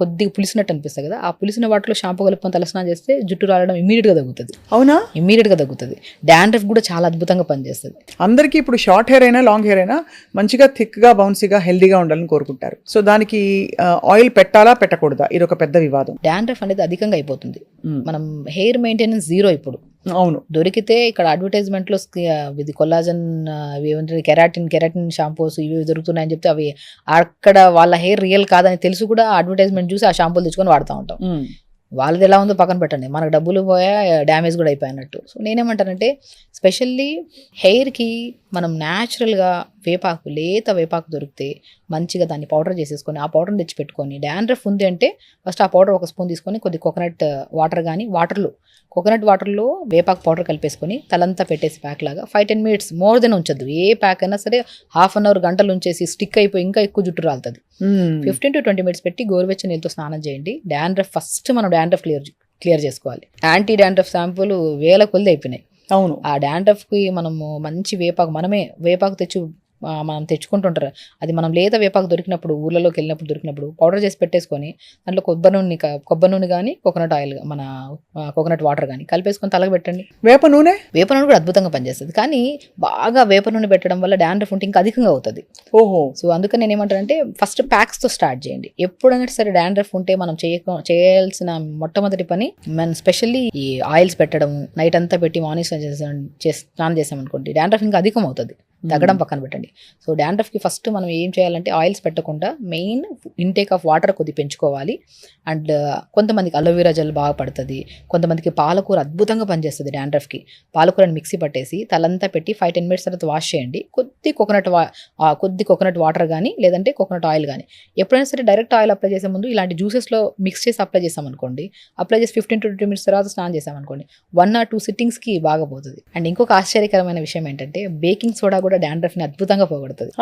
కొద్దిగా పులిసినట్టు అనిపిస్తుంది కదా, ఆ పులిసిన వాటిలో షాంపూ కలుపుకొని తలస్నానం చేస్తే జుట్టు రాలడం ఇమీడియట్గా తగ్గుతుంది. అవునా? ఇమీడియట్గా తగ్గుతుంది. డాండ్రఫ్ కూడా చాలా అద్భుతంగా పనిచేస్తుంది. అందరికీ ఇప్పుడు షార్ట్ హెయిర్ అయినా లాంగ్ హెయిర్ అయినా మంచిగా థిక్గా, బౌన్సీగా, హెల్దీగా ఉండాలని కోరుకుంటారు. సో దానికి ఆయిల్ పెట్టాలా పెట్టకూడదా, ఇది ఒక పెద్ద వివాదం. డాండ్రఫ్ అనేది అధికంగా అయిపోతుంది. మనం హెయిర్ మెయింటెనెన్స్ జీరో ఇప్పుడు. అవును, దొరికితే ఇక్కడ అడ్వర్టైజ్మెంట్లో ఇది కొల్లాజన్, కెరాటిన్ షాంపూస్ ఇవి దొరుకుతున్నాయని చెప్తే అవి అక్కడ వాళ్ళ హెయిర్ రియల్ కాదని తెలుసు కూడా అడ్వర్టైజ్మెంట్ చూసి ఆ షాంపూలు తెచ్చుకొని వాడుతూ ఉంటాం. వాళ్ళది ఎలా ఉందో పక్కన పెట్టండి, మనకు డబ్బులు పోయా, డ్యామేజ్ కూడా అయిపోయినట్టు. సో నేనేమంటానంటే స్పెషల్లీ హెయిర్కి మనం న్యాచురల్గా వేపాకు, లేత వేపాకు దొరికితే మంచిగా దాన్ని పౌడర్ చేసేసుకొని ఆ పౌడర్ని తెచ్చి పెట్టుకొని, డాండ్రఫ్ ఉంది అంటే ఫస్ట్ ఆ పౌడర్ ఒక స్పూన్ తీసుకొని కొద్ది కోకోనట్ వాటర్ కానీ, కోకోనట్ వాటర్లో వేపాకు పౌడర్ కలిపేసుకొని తలంతా పెట్టేసి ప్యాక్ లాగా 5-10 minutes మోర్ దెన్ ఉంచద్దు. ఏ ప్యాక్ అయినా సరే ½ an hour, గంటలు ఉంచేసి స్టిక్ అయిపోయి ఇంకా ఎక్కువ జుట్టు రాలుతుంది. 15 to 20 minutes పెట్టి గోరువెచ్చని నీళ్ళతో స్నానం చేయండి. డాండ్రఫ్ ఫస్ట్ మనం డాండ్రఫ్ క్లియర్ చేసుకోవాలి. యాంటీ డాండ్రఫ్ షాంపూలు వేల కొద్ది అయిపోయినాయి. అవును, ఆ డాండ్రఫ్కి మనము మంచి వేపాకు, మనమే వేపాకు మనం తెచ్చుకుంటుంటారు. అది మనం లేత వేపాకు దొరికినప్పుడు, ఊర్లలోకి వెళ్ళినప్పుడు దొరికినప్పుడు పౌడర్ చేసి పెట్టేసుకొని దాంట్లో కొబ్బరి నూనె కానీ, కోకోనట్ ఆయిల్, మన కోకోనట్ వాటర్ కానీ కలిపేసుకొని తలకు పెట్టండి. వేప నూనె కూడా అద్భుతంగా పనిచేస్తుంది. కానీ బాగా వేప నూనె పెట్టడం వల్ల డాండ్రఫ్ ఉంటే ఇంకా అధికంగా అవుతుంది. ఓహో. సో అందుకని నేను ఏమంటానంటే ఫస్ట్ ప్యాక్స్తో స్టార్ట్ చేయండి. ఎప్పుడైనా సరే డాండ్రఫ్ ఉంటే మనం చేయాల్సిన మొట్టమొదటి పని, మనం స్పెషల్లీ ఈ ఆయిల్స్ పెట్టడం, నైట్ అంతా పెట్టి మార్నింగ్ స్నానం చేసామనుకోండి, డాండ్రఫ్ ఇంకా అధికం అవుతుంది. తగ్గడం పక్కన పెట్టండి. సో డాండ్రఫ్కి ఫస్ట్ మనం ఏం చేయాలంటే ఆయిల్స్ పెట్టకుండా మెయిన్ ఇంటేక్ ఆఫ్ వాటర్ కొద్ది పెంచుకోవాలి. అండ్ కొంతమందికి అలోవెరా జెల్ బాగా పడుతుంది, కొంతమందికి పాలకూర అద్భుతంగా పనిచేస్తుంది డాండ్రఫ్కి. పాలకూరని మిక్సీ పట్టేసి తలంతా పెట్టి 5-10 minutes తర్వాత వాష్ చేయండి. కొద్ది కోకోనట్ వాటర్ కానీ, లేదంటే కోకోనట్ ఆయిల్ కానీ. ఎప్పుడైనా సరే డైరెక్ట్ ఆయిల్ అప్లై చేసే ముందు ఇలాంటి జ్యూసెస్లో మిక్స్ చేసి అప్లై చేసామనుకోండి, అప్లై చేసి 15 to 20 minutes తర్వాత స్నానం చేసామనుకోండి, 1 or 2 sittings బాగా పోతుంది. అండ్ ఇంకొక ఆశ్చర్యకరమైన విషయం ఏంటంటే బేకింగ్ సోడా కూడా డాండ్రఫ్ ని అద్భుతంగా పోగొడుతుంది.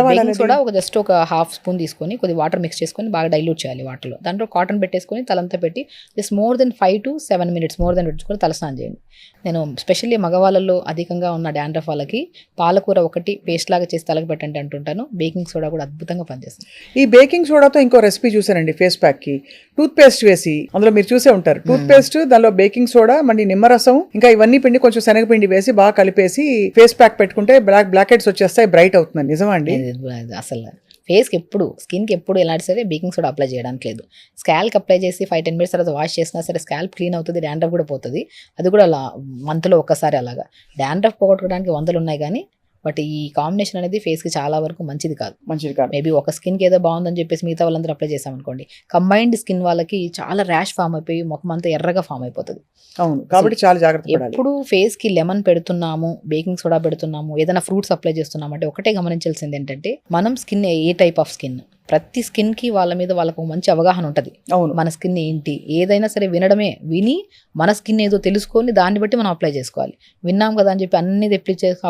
బేకింగ్ సోడా జస్ట్ ఒక ½ స్పూన్ తీసుకొని కొద్ది వాటర్ మిక్స్ చేసుకొని బాగా డైల్యూట్ చేయాలి వాటర్లో. దాంట్లో కాటన్ పెట్టేసుకొని తలంతా పెట్టి just more than 5 to 7 minutes పెట్టుకొని తలస్నానం చేయండి. నేను స్పెషల్లీ మగవాళ్ళలో అధికంగా ఉన్న డాండ్రఫ్ వాళ్ళకి పాలకూర ఒకటి పేస్ట్ లాగా చేసి తలకు పెట్టండి అంటుంటాను. బేకింగ్ సోడా కూడా అద్భుతంగా పనిచేస్తుంది. ఈ బేకింగ్ సోడాతో ఇంకో రెసిపీ చూసానండి, ఫేస్ ప్యాక్ కి టూత్ పేస్ట్ వేసి, అందులో మీరు చూసే ఉంటారు, టూత్ పేస్ట్ దానిలో బేకింగ్ సోడా, మళ్ళీ నిమ్మరసం, ఇంకా ఇవన్నీ పిండి కొంచెం శనగపిండి వేసి బాగా కలిపేసి ఫేస్ ప్యాక్ పెట్టుకుంటే బ్లాక్ హెడ్స్ వచ్చేస్తాయి, బ్రైట్ అవుతుంది. నిజమా అండి? అసలు ఫేస్కి ఎప్పుడు స్కిన్కి ఎప్పుడు ఎలాంటి సరే బేకింగ్ సోడా అప్లై చేయడానికి లేదు. స్కాల్కి అప్లై చేసి 5-10 మినిట్స్ తర్వాత వాష్ చేసినా సరే స్కాల్ప్ క్లీన్ అవుతుంది, డాండ్రఫ్ కూడా పోతుంది. అది కూడా అలా మంత్లో ఒక్కసారి అలాగా. డాండ్రఫ్ పోగొట్టుకోవడానికి 100 ఉన్నాయి కానీ బట్ ఈ కాంబినేషన్ అనేది ఫేస్కి చాలా వరకు మంచిది కాదు. మేబీ ఒక స్కిన్కి ఏదో బాగుందని చెప్పేసి మిగతా వాళ్ళందరూ అప్లై చేసామనుకోండి, కంబైన్డ్ స్కిన్ వాళ్ళకి చాలా ర్యాష్ ఫామ్ అయిపోయి ముఖం అంతా ఎర్రగా ఫామ్ అయిపోతుంది. అవును, కాబట్టి చాలా జాగ్రత్త పడాలి. ఎప్పుడు ఫేస్కి లెమన్ పెడుతున్నాము, బేకింగ్ సోడా పెడుతున్నాము, ఏదైనా ఫ్రూట్స్ అప్లై చేస్తున్నాము అంటే ఒకటే గమనించాల్సింది ఏంటంటే మనం skin A type of skin, ప్రతి స్కిన్కి వాళ్ళ మీద వాళ్ళకు మంచి అవగాహన ఉంటుంది. అవును, మన స్కిన్ ఏంటి, ఏదైనా సరే వినడమే, విని మన స్కిన్ ఏదో తెలుసుకొని దాన్ని బట్టి మనం అప్లై చేసుకోవాలి. విన్నాం కదా అని చెప్పి అన్ని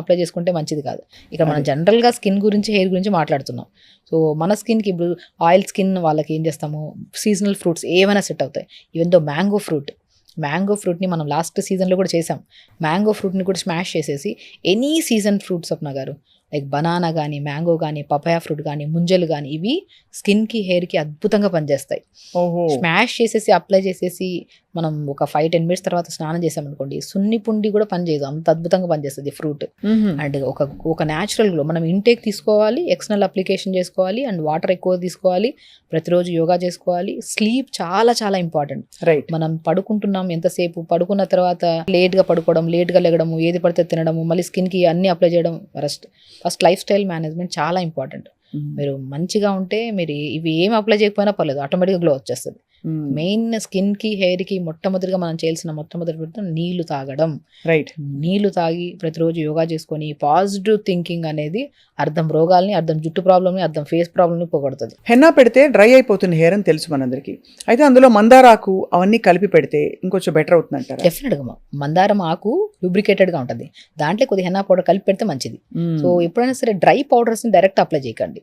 అప్లై చేసుకుంటే మంచిది కాదు. ఇక్కడ మనం జనరల్గా స్కిన్ గురించి, హెయిర్ గురించి మాట్లాడుతున్నాం. సో మన స్కిన్కి ఇప్పుడు ఆయిల్ స్కిన్ వాళ్ళకి ఏం చేస్తాము, సీజనల్ ఫ్రూట్స్ ఏమైనా సెట్ అవుతాయి. ఈవెన్ దో మ్యాంగో ఫ్రూట్ని మనం లాస్ట్ సీజన్లో కూడా చేసాం. మ్యాంగో ఫ్రూట్ని కూడా స్మాష్ చేసేసి ఎనీ సీజన్ ఫ్రూట్స్ స్వప్న గారు, లైక్ బనానా కానీ, మ్యాంగో కానీ, పపాయా ఫ్రూట్ కానీ, ముంజలు కానీ, ఇవి స్కిన్కి, హెయిర్కి అద్భుతంగా పనిచేస్తాయి. స్మాష్ చేసేసి అప్లై చేసేసి మనం ఒక 5-10 మినిట్స్ తర్వాత స్నానం చేసామనుకోండి, సున్ని పుండి కూడా పనిచేయదు, అంత అద్భుతంగా పనిచేస్తుంది ఫ్రూట్. అండ్ ఒక న్యాచురల్ గ్లో మనం ఇంటేక్ తీసుకోవాలి, ఎక్స్టర్నల్ అప్లికేషన్ చేసుకోవాలి, అండ్ వాటర్ ఎక్కువ తీసుకోవాలి, ప్రతిరోజు యోగా చేసుకోవాలి. స్లీప్ చాలా చాలా ఇంపార్టెంట్. రైట్, మనం పడుకుంటున్నాం ఎంతసేపు, పడుకున్న తర్వాత లేట్గా పడుకోవడం, లేట్గా లెగడము, ఏది పడితే తినడము, మళ్ళీ స్కిన్కి అన్నీ అప్లై చేయడం ఫస్ట్ లైఫ్ స్టైల్ మేనేజ్మెంట్ చాలా ఇంపార్టెంట్. మీరు మంచిగా ఉంటే మీరు ఇవి ఏమి అప్లై చేయకపోయినా పర్లేదు, ఆటోమేటిక్గా గ్లో వచ్చేస్తుంది. మెయిన్ స్కిన్కి, హెయిర్కి మొట్టమొదటిగా మనం చేయాల్సిన మొట్టమొదటి నీళ్లు తాగడం. రైట్, నీళ్లు తాగి ప్రతిరోజు యోగా చేసుకొని పాజిటివ్ థింకింగ్ అనేది అర్థం రోగాల్ని, అర్థం జుట్టు ప్రాబ్లమ్ని, అర్థం ఫేస్ ప్రాబ్లమ్ని పోగొడుతుంది. హెన్నా పెడితే డ్రై అయిపోతుంది హెయిర్ అని తెలుసు మనందరికి. అయితే అందులో మందారాకు అవన్నీ కలిపి పెడితే ఇంకొంచెం బెటర్ అవుతుంది అంటారా? డెఫినెట్గా మందారం ఆకు లూబ్రికేటెడ్గా ఉంటుంది, దాంట్లో కొద్దిగా హెన్నా పౌడర్ కలిపి పెడితే మంచిది. సో ఎప్పుడైనా సరే డ్రై పౌడర్స్ని డైరెక్ట్ అప్లై చేయకండి.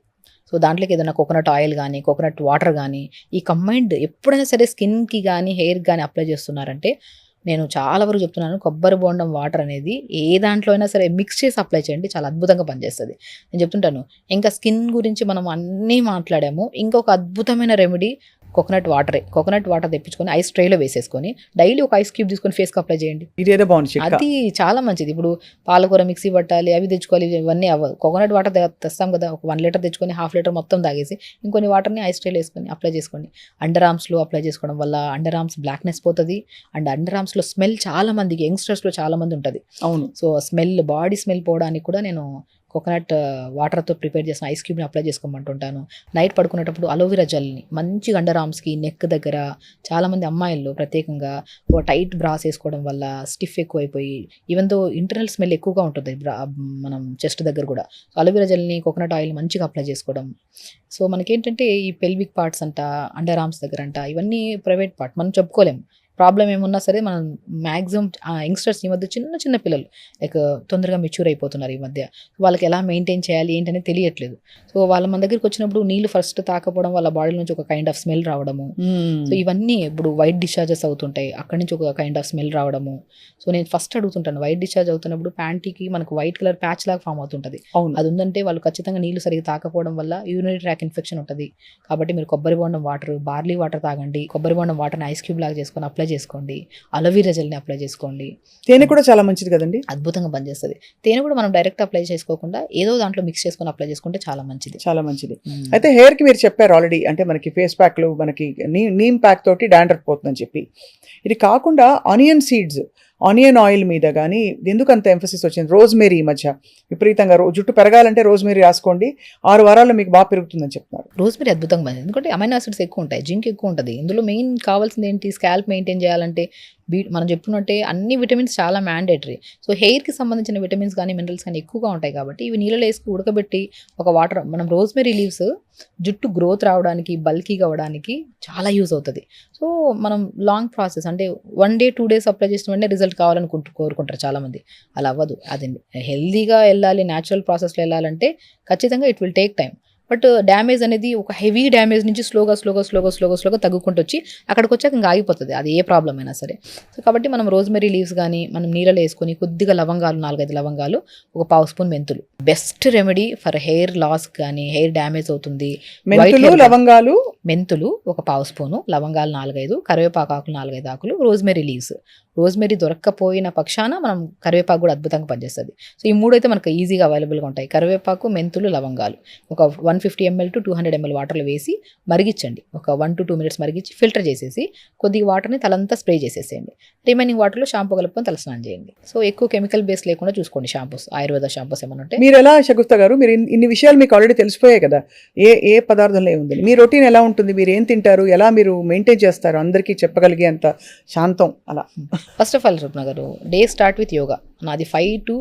సో దాంట్లోకి ఏదైనా కోకోనట్ ఆయిల్ కానీ, కోకోనట్ వాటర్ కానీ, ఈ కంబైన్డ్ ఎప్పుడైనా సరే స్కిన్కి కానీ, హెయిర్కి కానీ అప్లై చేస్తున్నారంటే నేను చాలా వరకు చెప్తున్నాను, కొబ్బరి బోండం వాటర్ అనేది ఏ దాంట్లో అయినా సరే మిక్స్ చేసి అప్లై చేయండి, చాలా అద్భుతంగా పనిచేస్తుంది. నేను చెప్తుంటాను, ఇంకా స్కిన్ గురించి మనం అన్నీ మాట్లాడాము, ఇంకొక అద్భుతమైన రెమెడీ కోకోనట్ వాటర్ తెప్పించుకొని ఐస్ ట్రేలో వేసేసుకొని డైలీ ఒక ఐస్ క్యూబ్ తీసుకొని ఫేస్కి అప్లై చేయండి. ఇదేదో బాగుంది, అది చాలా మంచిది. ఇప్పుడు పాలకూర మిక్సీ పట్టాలి, అవి తెచ్చుకోవాలి, ఇవన్నీ అవ్వదు. కోకోనట్ వాటర్ తెస్తాం కదా, ఒక 1 లీటర్ తెచ్చుకొని 1/2 లీటర్ మొత్తం తాగేసి ఇంకొన్ని వాటర్ని ఐస్ ట్రేలో వేసుకొని అప్లై చేసుకోండి. అండర్ ఆర్మ్స్లో అప్లై చేసుకోవడం వల్ల అండర్ ఆర్మ్స్ బ్లాక్నెస్ పోతుంది. అండ్ అండర్ ఆర్మ్స్లో స్మెల్ చాలా మందికి, యంగ్స్టర్స్లో చాలా మంది ఉంటుంది. అవును, సో బాడీ స్మెల్ పోవడానికి కూడా నేను కోకోనట్ వాటర్తో ప్రిపేర్ చేసిన ఐస్ క్యూబ్ని అప్లై చేసుకోమంటుంటాను. నైట్ పడుకునేటప్పుడు అలోవెరా జెల్ని మంచిగా అండర్ ఆర్మ్స్కి, నెక్ దగ్గర, చాలామంది అమ్మాయిల్లో ప్రత్యేకంగా టైట్ బ్రాస్ వేసుకోవడం వల్ల స్టిఫ్ ఎక్కువైపోయి ఈవెన్ దో ఇంటర్నల్ స్మెల్ ఎక్కువగా ఉంటుంది మనం చెస్ట్ దగ్గర కూడా. అలోవెరా జెల్ని, కోకోనట్ ఆయిల్ని మంచిగా అప్లై చేసుకోవడం. సో మనకేంటంటే ఈ పెల్విక్ పార్ట్స్ అంట, అండర్ ఆర్మ్స్ దగ్గర అంట, ఇవన్నీ ప్రైవేట్ పార్ట్, మనం చెప్పుకోలేము. ప్రాబ్లం ఏమున్నా సరే మనం మ్యాక్సిమం యంగ్స్టర్స్ ఈ మధ్య చిన్న పిల్లలు లైక్ తొందరగా మెచ్యూర్ అయిపోతున్నారు ఈ మధ్య. వాళ్ళకి ఎలా మెయింటైన్ చేయాలి ఏంటనే తెలియట్లేదు. సో వాళ్ళ మన దగ్గరికి వచ్చినప్పుడు నీళ్ళు ఫస్ట్ తాకపోవడం, వాళ్ళ బాడీ నుంచి ఒక కైండ్ ఆఫ్ స్మెల్ రావడము. సో ఇవన్నీ ఇప్పుడు వైట్ డిశ్చార్జెస్ అవుతుంటాయి, అక్కడి నుంచి ఒక కైండ్ ఆఫ్ స్మెల్ రావడము. సో నేను ఫస్ట్ అడుగుతుంటాను, వైట్ డిశ్చార్జ్ అవుతున్నప్పుడు ప్యాంటీకి మనకు వైట్ కలర్ ప్యాచ్ లాగా ఫామ్ అవుతుంటుంది, అది ఉందంటే వాళ్ళు ఖచ్చితంగా నీళ్ళు సరిగ్గా తాకపోవడం వల్ల యూరినరీ ట్రాక్ ఇన్ఫెక్షన్ ఉంటుంది. కాబట్టి మీరు కొబ్బరి బోండం వాటర్, బార్లీ వాటర్ తాగండి. కొబ్బరి బోండం వాటర్ని ఐస్ క్యూబ్ లాగా చేసుకొని అప్లై చేసుకోండి. అలోవెరా జెల్ని అప్లై చేసుకోండి. తేనె కూడా చాలా మంచిది కదండి, అద్భుతంగా పనిచేస్తుంది. తేనె కూడా మనం డైరెక్ట్ అప్లై చేసుకోకుండా ఏదో దాంట్లో మిక్స్ చేసుకొని అప్లై చేసుకుంటే చాలా మంచిది. అయితే హెయిర్ కి మీరు చెప్పారు ఆల్రెడీ, అంటే మనకి ఫేస్ ప్యాక్లు, మనకి నీమ్ ప్యాక్ తోటి డాండ్రఫ్ పోతుందని చెప్పి. ఇది కాకుండా ఆనియన్ ఆయిల్ మీద కానీ ఎందుకు అంత ఎంఫసిస్ వచ్చింది? రోజ్మేరీ ఈ మధ్య విపరీతంగా జుట్టు పెరగాలంటే రోజ్మేరీ రాసుకోండి, 6 వారాల్లో మీకు బాగా పెరుగుతుందని చెప్తున్నారు. రోజ్మేరీ అద్భుతంగా పనిచేస్తుంది, ఎందుకంటే అమైనో ఆసిడ్స్ ఎక్కువ ఉంటాయి, జింక్ ఎక్కువ ఉంటుంది. ఇందులో మెయిన్ కావాల్సింది ఏంటి, స్కాల్ప్ మెయింటైన్ చేయాలంటే మనం చెప్పుకున్నట్టే అన్ని విటమిన్స్ చాలా మ్యాండేటరీ. సో హెయిర్కి సంబంధించిన విటమిన్స్ కానీ, మినరల్స్ కానీ ఎక్కువగా ఉంటాయి. కాబట్టి ఇవి నీళ్ళలో వేసుకు ఉడకబెట్టి ఒక వాటర్, మనం రోజ్మేరీ లీవ్స్ జుట్టు గ్రోత్ రావడానికి, బల్కీగా అవ్వడానికి చాలా యూజ్ అవుతుంది. సో మనం లాంగ్ ప్రాసెస్ అంటే 1 day 2 days అప్లై చేసిన వెంటనే రిజల్ట్ కావాలని కోరుకుంటారు చాలామంది. అలా అవ్వదు. అది హెల్దీగా వెళ్ళాలి, న్యాచురల్ ప్రాసెస్లో వెళ్ళాలంటే ఖచ్చితంగా it will take time. But damage అనేది ఒక హెవీ డ్యామేజ్ నుంచి స్లోగా తగ్గుకుంటూ వచ్చి అక్కడికి వచ్చాక ఇంకా ఆగిపోతుంది, అది ఏ ప్రాబ్లం అయినా సరే. సో కాబట్టి మనం రోజ్మెరీ లీవ్స్ కానీ మనం నీళ్ళలో వేసుకొని కొద్దిగా లవంగాలు, 4-5 లవంగాలు, ఒక 1/2 స్పూన్ మెంతులు, best remedy for hair loss కానీ, హెయిర్ డ్యామేజ్ అవుతుంది. మెంతులు ఒక 1/2 స్పూను, లవంగాలు 4-5, కరివేపాకు ఆకులు 4-5 ఆకులు, రోజ్మెరీ లీవ్స్ రోజ్మెరీ దొరక్కపోయిన పక్షాన మనం కరివేపాకు కూడా అద్భుతంగా పనిచేస్తుంది. సో ఈ 3 అయితే మనకు ఈజీగా అవైలబుల్గా ఉంటాయి. కరివేపాకు, మెంతులు, లవంగాలు ఒక 150 ml to 200 ml వాటర్లో వేసి మరిగించండి. ఒక 1 to 2 minutes మరిగించి ఫిల్టర్ చేసేసి కొద్దిగా వాటర్ని తలంతా స్ప్రే చేసేసేయండి. రిమైనింగ్ వాటర్లో షాంపూ కలుపుకొని తలస్నానం చేయండి. సో ఎక్కువ కెమికల్ బేస్ లేకుండా చూసుకోండి. షాంపూస్, ఆయుర్వేద షాంపూస్ ఏమైనా ఉంటే. మీరు ఎలా షగుఫ్తా గారు, మీరు ఇన్ని విషయాలు మీకు ఆల్రెడీ తెలిసిపోయాయి కదా, ఏ పదార్థంలో ఏముంది, మీ రొటీన్ ఎలా ఉంటుంది, మీరు ఏం తింటారు, ఎలా మీరు మెయింటైన్ చేస్తారు, అందరికీ చెప్పగలిగే అంత శాంతం అలా? ఫస్ట్ ఆఫ్ ఆల్ స్వప్న గారు, డే స్టార్ట్ విత్ యోగా. నాది 5 to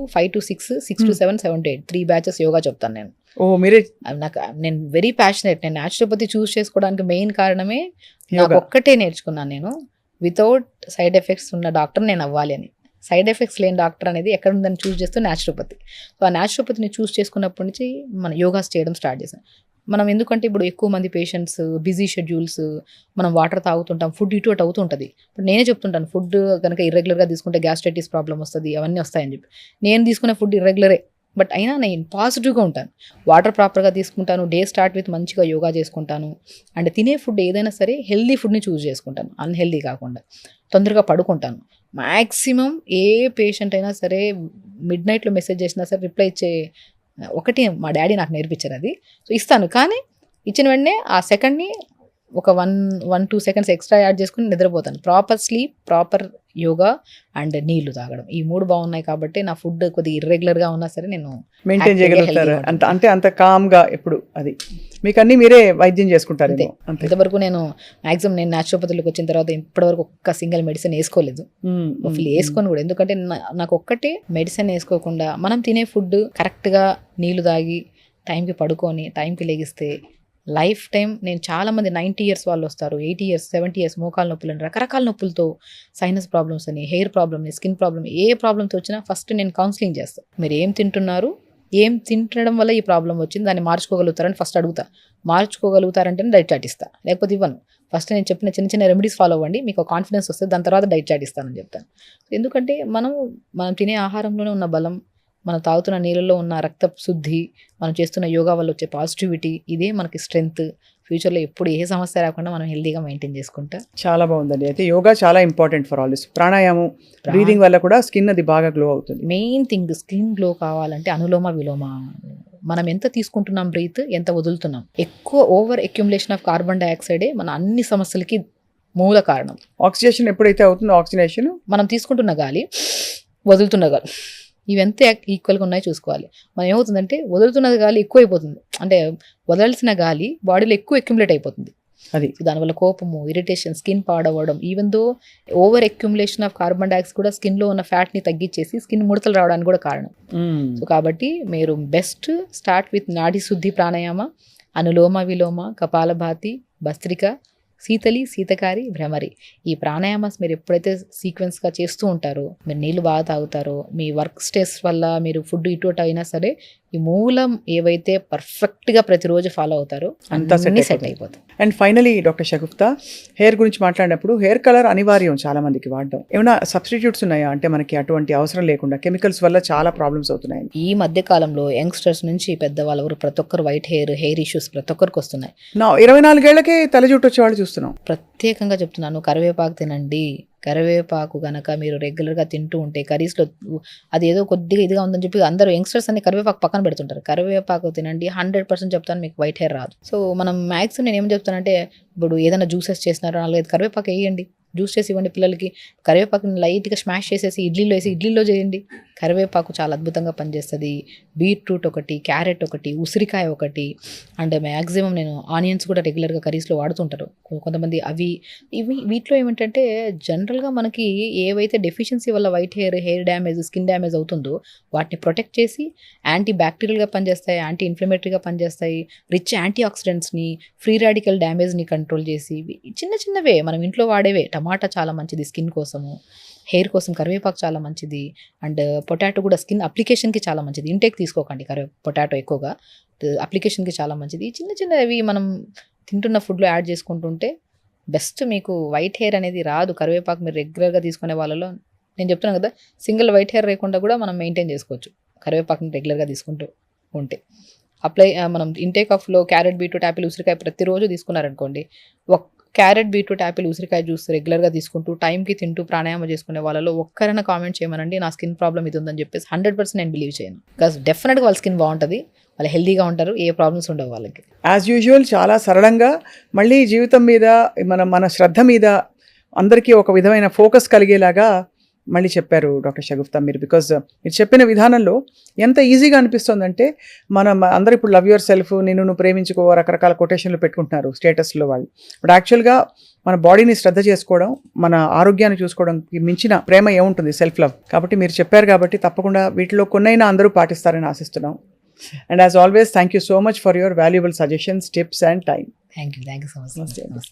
6, 6 to 7, 7 to 8 3 batches yoga చెప్తాను నేను. మీరే? నేను వెరీ ప్యాషనేట్. నేను న్యాచురోపతి చూస్ చేసుకోవడానికి మెయిన్ కారణమే నాకు ఒక్కటే నేర్చుకున్నాను నేను, వితౌట్ సైడ్ ఎఫెక్ట్స్ ఉన్న డాక్టర్ నేను అవ్వాలి అని. సైడ్ ఎఫెక్ట్స్ లేని డాక్టర్ అనేది ఎక్కడ ఉందని చూస్ చేస్తూ న్యాచురోపతి. సో ఆ న్యాచురోపతిని చూస్ చేసుకున్నప్పటి నుంచి మన యోగాస్ చేయడం స్టార్ట్ చేశాను. మనం ఎందుకంటే ఇప్పుడు ఎక్కువ మంది పేషెంట్స్, బిజీ షెడ్యూల్స్, మనం వాటర్ తాగుతుంటాం, ఫుడ్ ఇటు అటు అవుతుంటుంది. ఇప్పుడు నేనే చెప్తుంటాను, ఫుడ్ కనుక ఇర్రెగ్యులర్గా తీసుకుంటే గ్యాస్ట్రైటిస్ ప్రాబ్లం వస్తుంది, అవన్నీ వస్తాయని చెప్పి. నేను తీసుకునే ఫుడ్ ఇర్రెగ్యులరే, బట్ అయినా నేను పాజిటివ్గా ఉంటాను. వాటర్ ప్రాపర్గా తీసుకుంటాను, డే స్టార్ట్ విత్ మంచిగా యోగా చేసుకుంటాను. అండ్ తినే ఫుడ్ ఏదైనా సరే హెల్దీ ఫుడ్ని చూస్ చేసుకుంటాను, అన్హెల్దీ కాకుండా. తొందరగా పడుకుంటాను. మ్యాక్సిమం ఏ పేషెంట్ అయినా సరే మిడ్ నైట్లో మెసేజ్ చేసినా సరే రిప్లై ఇచ్చే ఒకటి మా డాడీ నాకు నేర్పించారు అది. సో ఇస్తాను, కానీ ఇచ్చిన వెంటనే ఆ సెకండ్ని ఒక 1-2 seconds ఎక్స్ట్రా యాడ్ చేసుకుని నిద్రపోతాను. Proper sleep, proper yoga and నీళ్లు తాగడం, ఈ 3 బాగున్నాయి కాబట్టి నా ఫుడ్ కొద్దిగా ఇర్రెగ్యులర్గా ఉన్నా సరే నేను మెయింటైన్ చేయగలుగుతారు. అంత కామ్గా ఎప్పుడు అది మీకు అన్ని మీరే వైద్యం చేసుకుంటారు? ఇంతవరకు నేను మ్యాక్సిమం నేను న్యాచురోపతిలోకి వచ్చిన తర్వాత ఇప్పటివరకు ఒక్క సింగిల్ మెడిసిన్ వేసుకోలేదు, వేసుకొని కూడా. ఎందుకంటే నాకు ఒక్కటే మెడిసిన్ వేసుకోకుండా మనం తినే ఫుడ్ కరెక్ట్గా, నీళ్లు తాగి, టైంకి పడుకొని టైంకి లెగిస్తే లైఫ్ టైం. నేను చాలామంది 90 years వాళ్ళు వస్తారు, 80 years, 70 years మోకాల నొప్పులు అని, రకరకాల నొప్పులతో, సైనస్ ప్రాబ్లమ్స్ అని, హెయిర్ ప్రాబ్లమ్, స్కిన్ ప్రాబ్లమ్, ఏ ప్రాబ్లంతో వచ్చినా ఫస్ట్ నేను కౌన్సిలింగ్ చేస్తాను. మీరు ఏం తింటున్నారు, ఏం తింటడం వల్ల ఈ ప్రాబ్లం వచ్చింది, దాన్ని మార్చుకోగలుగుతారని ఫస్ట్ అడుగుతా. మార్చుకోగలుగుతారంటే డైట్ చార్ట్ ఇస్తా, లేకపోతే ఇవ్వను. ఫస్ట్ నేను చెప్పిన చిన్న చిన్న రెమెడీస్ ఫాలో అవ్వండి, మీకు కాన్ఫిడెన్స్ వస్తుంది, దాని తర్వాత డైట్ చార్ట్ ఇస్తానని చెప్తాను. ఎందుకంటే మనం తినే ఆహారంలోనే ఉన్న బలం, మనం తాగుతున్న నీళ్ళలో ఉన్న రక్త శుద్ధి, మనం చేస్తున్న యోగా వల్ల వచ్చే పాజిటివిటీ, ఇదే మనకి స్ట్రెంగ్త్. ఫ్యూచర్లో ఎప్పుడు ఏ సమస్య రాకుండా మనం హెల్దీగా మెయింటైన్ చేసుకుంటా. చాలా బాగుందండి. అయితే యోగా చాలా ఇంపార్టెంట్ ఫర్ ఆల్ దిస్. ప్రాణాయామం, బ్రీదింగ్ వల్ల కూడా స్కిన్ అది బాగా గ్లో అవుతుంది. మెయిన్ థింగ్, స్కిన్ గ్లో కావాలంటే అనులోమ విలోమ. మనం ఎంత తీసుకుంటున్నాం బ్రీత్, ఎంత వదులుతున్నాం. ఎక్కువ ఓవర్ అక్యుములేషన్ ఆఫ్ కార్బన్ డైఆక్సైడే మన అన్ని సమస్యలకి మూల కారణం. ఆక్సిజనేషన్ ఎప్పుడైతే అవుతుందో, ఆక్సిజనేషన్ మనం తీసుకుంటున్న గాలి, వదులుతున్న గాలి, ఇవెంత ఈక్వల్గా ఉన్నాయో చూసుకోవాలి. మనం ఏమవుతుందంటే వదులుతున్నది గాలి ఎక్కువైపోతుంది, అంటే వదలాల్సిన గాలి బాడీలో ఎక్కువ అక్యుములేట్ అయిపోతుంది. అది దానివల్ల కోపము, ఇరిటేషన్, స్కిన్ పాడవడం. Even though over accumulation of carbon dioxide కూడా స్కిన్లో ఉన్న ఫ్యాట్ని తగ్గించేసి స్కిన్ ముడతలు రావడానికి కూడా కారణం. సో కాబట్టి మీరు బెస్ట్ స్టార్ట్ విత్ నాడి శుద్ధి ప్రాణాయామ, అనులోమ విలోమ, కపాలభాతి, భస్త్రిక, శీతలి, శీతకారి, భ్రమరి. ఈ ప్రాణాయామాస్ మీరు ఎప్పుడైతే సీక్వెన్స్గా చేస్తూ ఉంటారో, మీరు నీళ్ళు బాగా తాగుతారో, మీ వర్క్ స్ట్రెస్ వల్ల మీరు ఫుడ్ ఇటు అయినా సరే ఈ మూలం ఏవైతే పర్ఫెక్ట్గా ప్రతిరోజు ఫాలో అవుతారో అంతా సెట్ అయిపోతుంది. And finally doctor Shagufta, hair గురించి మాట్లాడినప్పుడు హెయిర్ కలర్ అనివార్యం చాలా మందికి వాడడం. ఏమైనా సబ్స్టిట్యూట్స్ ఉన్నాయా, అంటే మనకి అటువంటి అవసరం లేకుండా కెమికల్స్ వల్ల చాలా ప్రాబ్లమ్స్ అవుతున్నాయి ఈ మధ్య కాలంలో? యంగ్స్టర్స్ నుంచి పెద్దవాళ్ళ వరకు ప్రతి ఒక్కరు వైట్ హెయిర్ ఇష్యూస్ ప్రతి ఒక్కరికి వస్తున్నాయి. 24 ఏళ్లకే తల జుట్టు వచ్చేవాళ్ళు చూస్తున్నాం. ప్రత్యేకంగా చెప్తున్నాను, కరివేపాకు తినండి. కరివేపాకు కనుక మీరు రెగ్యులర్గా తింటూ ఉంటే, కర్రీస్లో అది ఏదో కొద్దిగా ఇదిగా ఉందని చెప్పి అందరూ యంగ్స్టర్స్ అన్ని కరివేపాకు పక్కన పెడుతుంటారు. కరివేపాకు తినండి, 100% చెప్తాను మీకు వైట్ హెయిర్ రాదు. సో మనం మ్యాక్సిమం నేను ఏం చెప్తానంటే, ఇప్పుడు ఏదైనా జ్యూసెస్ చేసినారో 4-5 కరివేపాకు వేయండి, జ్యూస్ చేసి ఇవ్వండి పిల్లలకి. కరివేపాకుని లైట్గా స్మాష్ చేసేసి ఇడ్లీలో వేసి ఇడ్లీలో చేయండి. కరివేపాకు చాలా అద్భుతంగా పనిచేస్తుంది. బీట్రూట్ ఒకటి, క్యారెట్ ఒకటి, ఉసిరికాయ ఒకటి, అండ్ మ్యాక్సిమం నేను ఆనియన్స్ కూడా రెగ్యులర్గా కర్రీస్లో వాడుతుంటారు కొంతమంది. వీటిలో ఏమిటంటే జనరల్గా మనకి ఏవైతే డెఫిషియన్సీ వల్ల white hair damage, skin damage అవుతుందో వాటిని ప్రొటెక్ట్ చేసి యాంటీ బ్యాక్టీరియల్గా పనిచేస్తాయి, యాంటీ ఇన్ఫ్లమేటరీగా పనిచేస్తాయి, రిచ్ యాంటీ ఆక్సిడెంట్స్ని, ఫ్రీ రాడికల్ డ్యామేజ్ని కంట్రోల్ చేసి, చిన్న చిన్నవే మనం ఇంట్లో వాడేవే. టమాటా చాలా మంచిది స్కిన్ కోసము, హెయిర్ కోసం కరివేపాకు చాలా మంచిది. అండ్ పొటాటో కూడా స్కిన్ అప్లికేషన్కి చాలా మంచిది. ఇంటేక్ తీసుకోకండి పొటాటో ఎక్కువగా, అప్లికేషన్కి చాలా మంచిది. చిన్న చిన్నవి మనం తింటున్న ఫుడ్లో యాడ్ చేసుకుంటుంటే బెస్ట్. మీకు వైట్ హెయిర్ అనేది రాదు. కరివేపాకు మీరు రెగ్యులర్గా తీసుకునే వాళ్ళలో నేను చెప్తున్నాను కదా, సింగిల్ వైట్ హెయిర్ లేకుండా కూడా మనం మెయింటైన్ చేసుకోవచ్చు కరివేపాకుని రెగ్యులర్గా తీసుకుంటూ ఉంటే. మనం ఇంటేక్ ఆఫ్లో క్యారెట్, బీట్రూట్, యాపిల్, ఉసిరికాయ ప్రతిరోజు తీసుకున్నారనుకోండి, క్యారెట్, బీట్రూట్, యాపిల్, ఉసిరికాయ జ్యూస్ రెగ్యులర్గా తీసుకుంటూ టైంకి తింటూ ప్రాణాయామం చేసుకునే వాళ్ళలో ఒక్కరైనా కామెంట్ చేయమనండి నా స్కిన్ ప్రాబ్లమ్ ఇది ఉందని చెప్పేసి 100% నేను బిలీవ్ చేయను. బికాస్ డెఫినెట్గా వాళ్ళ స్కిన్ బాగుంటుంది, వాళ్ళు హెల్దీగా ఉంటారు, ఏ ప్రాబ్లమ్స్ ఉండవు వాళ్ళకి. యాజ్ యూజువల్ చాలా సరళంగా మళ్ళీ జీవితం మీద మన శ్రద్ధ మీద అందరికీ ఒక విధమైన ఫోకస్ కలిగేలాగా మళ్ళీ చెప్పారు డాక్టర్ షగుఫ్తా మీరు. బికాజ్ మీరు చెప్పిన విధానంలో ఎంత ఈజీగా అనిపిస్తుందంటే అందరూ ఇప్పుడు లవ్ యువర్ సెల్ఫ్, నువ్వు ప్రేమించుకో, రకరకాల కొటేషన్లు పెట్టుకుంటున్నారు స్టేటస్లో వాళ్ళు. బట్ యాక్చువల్గా మన బాడీని శ్రద్ధ చేసుకోవడం, మన ఆరోగ్యాన్ని చూసుకోవడానికి మించిన ప్రేమ ఏముంటుంది, సెల్ఫ్ లవ్. కాబట్టి మీరు చెప్పారు కాబట్టి తప్పకుండా వీటిలో కొన్నైనా అందరూ పాటిస్తారని ఆశిస్తున్నాం. And as always thank you so much for your valuable suggestions, tips and time. Thank you so much.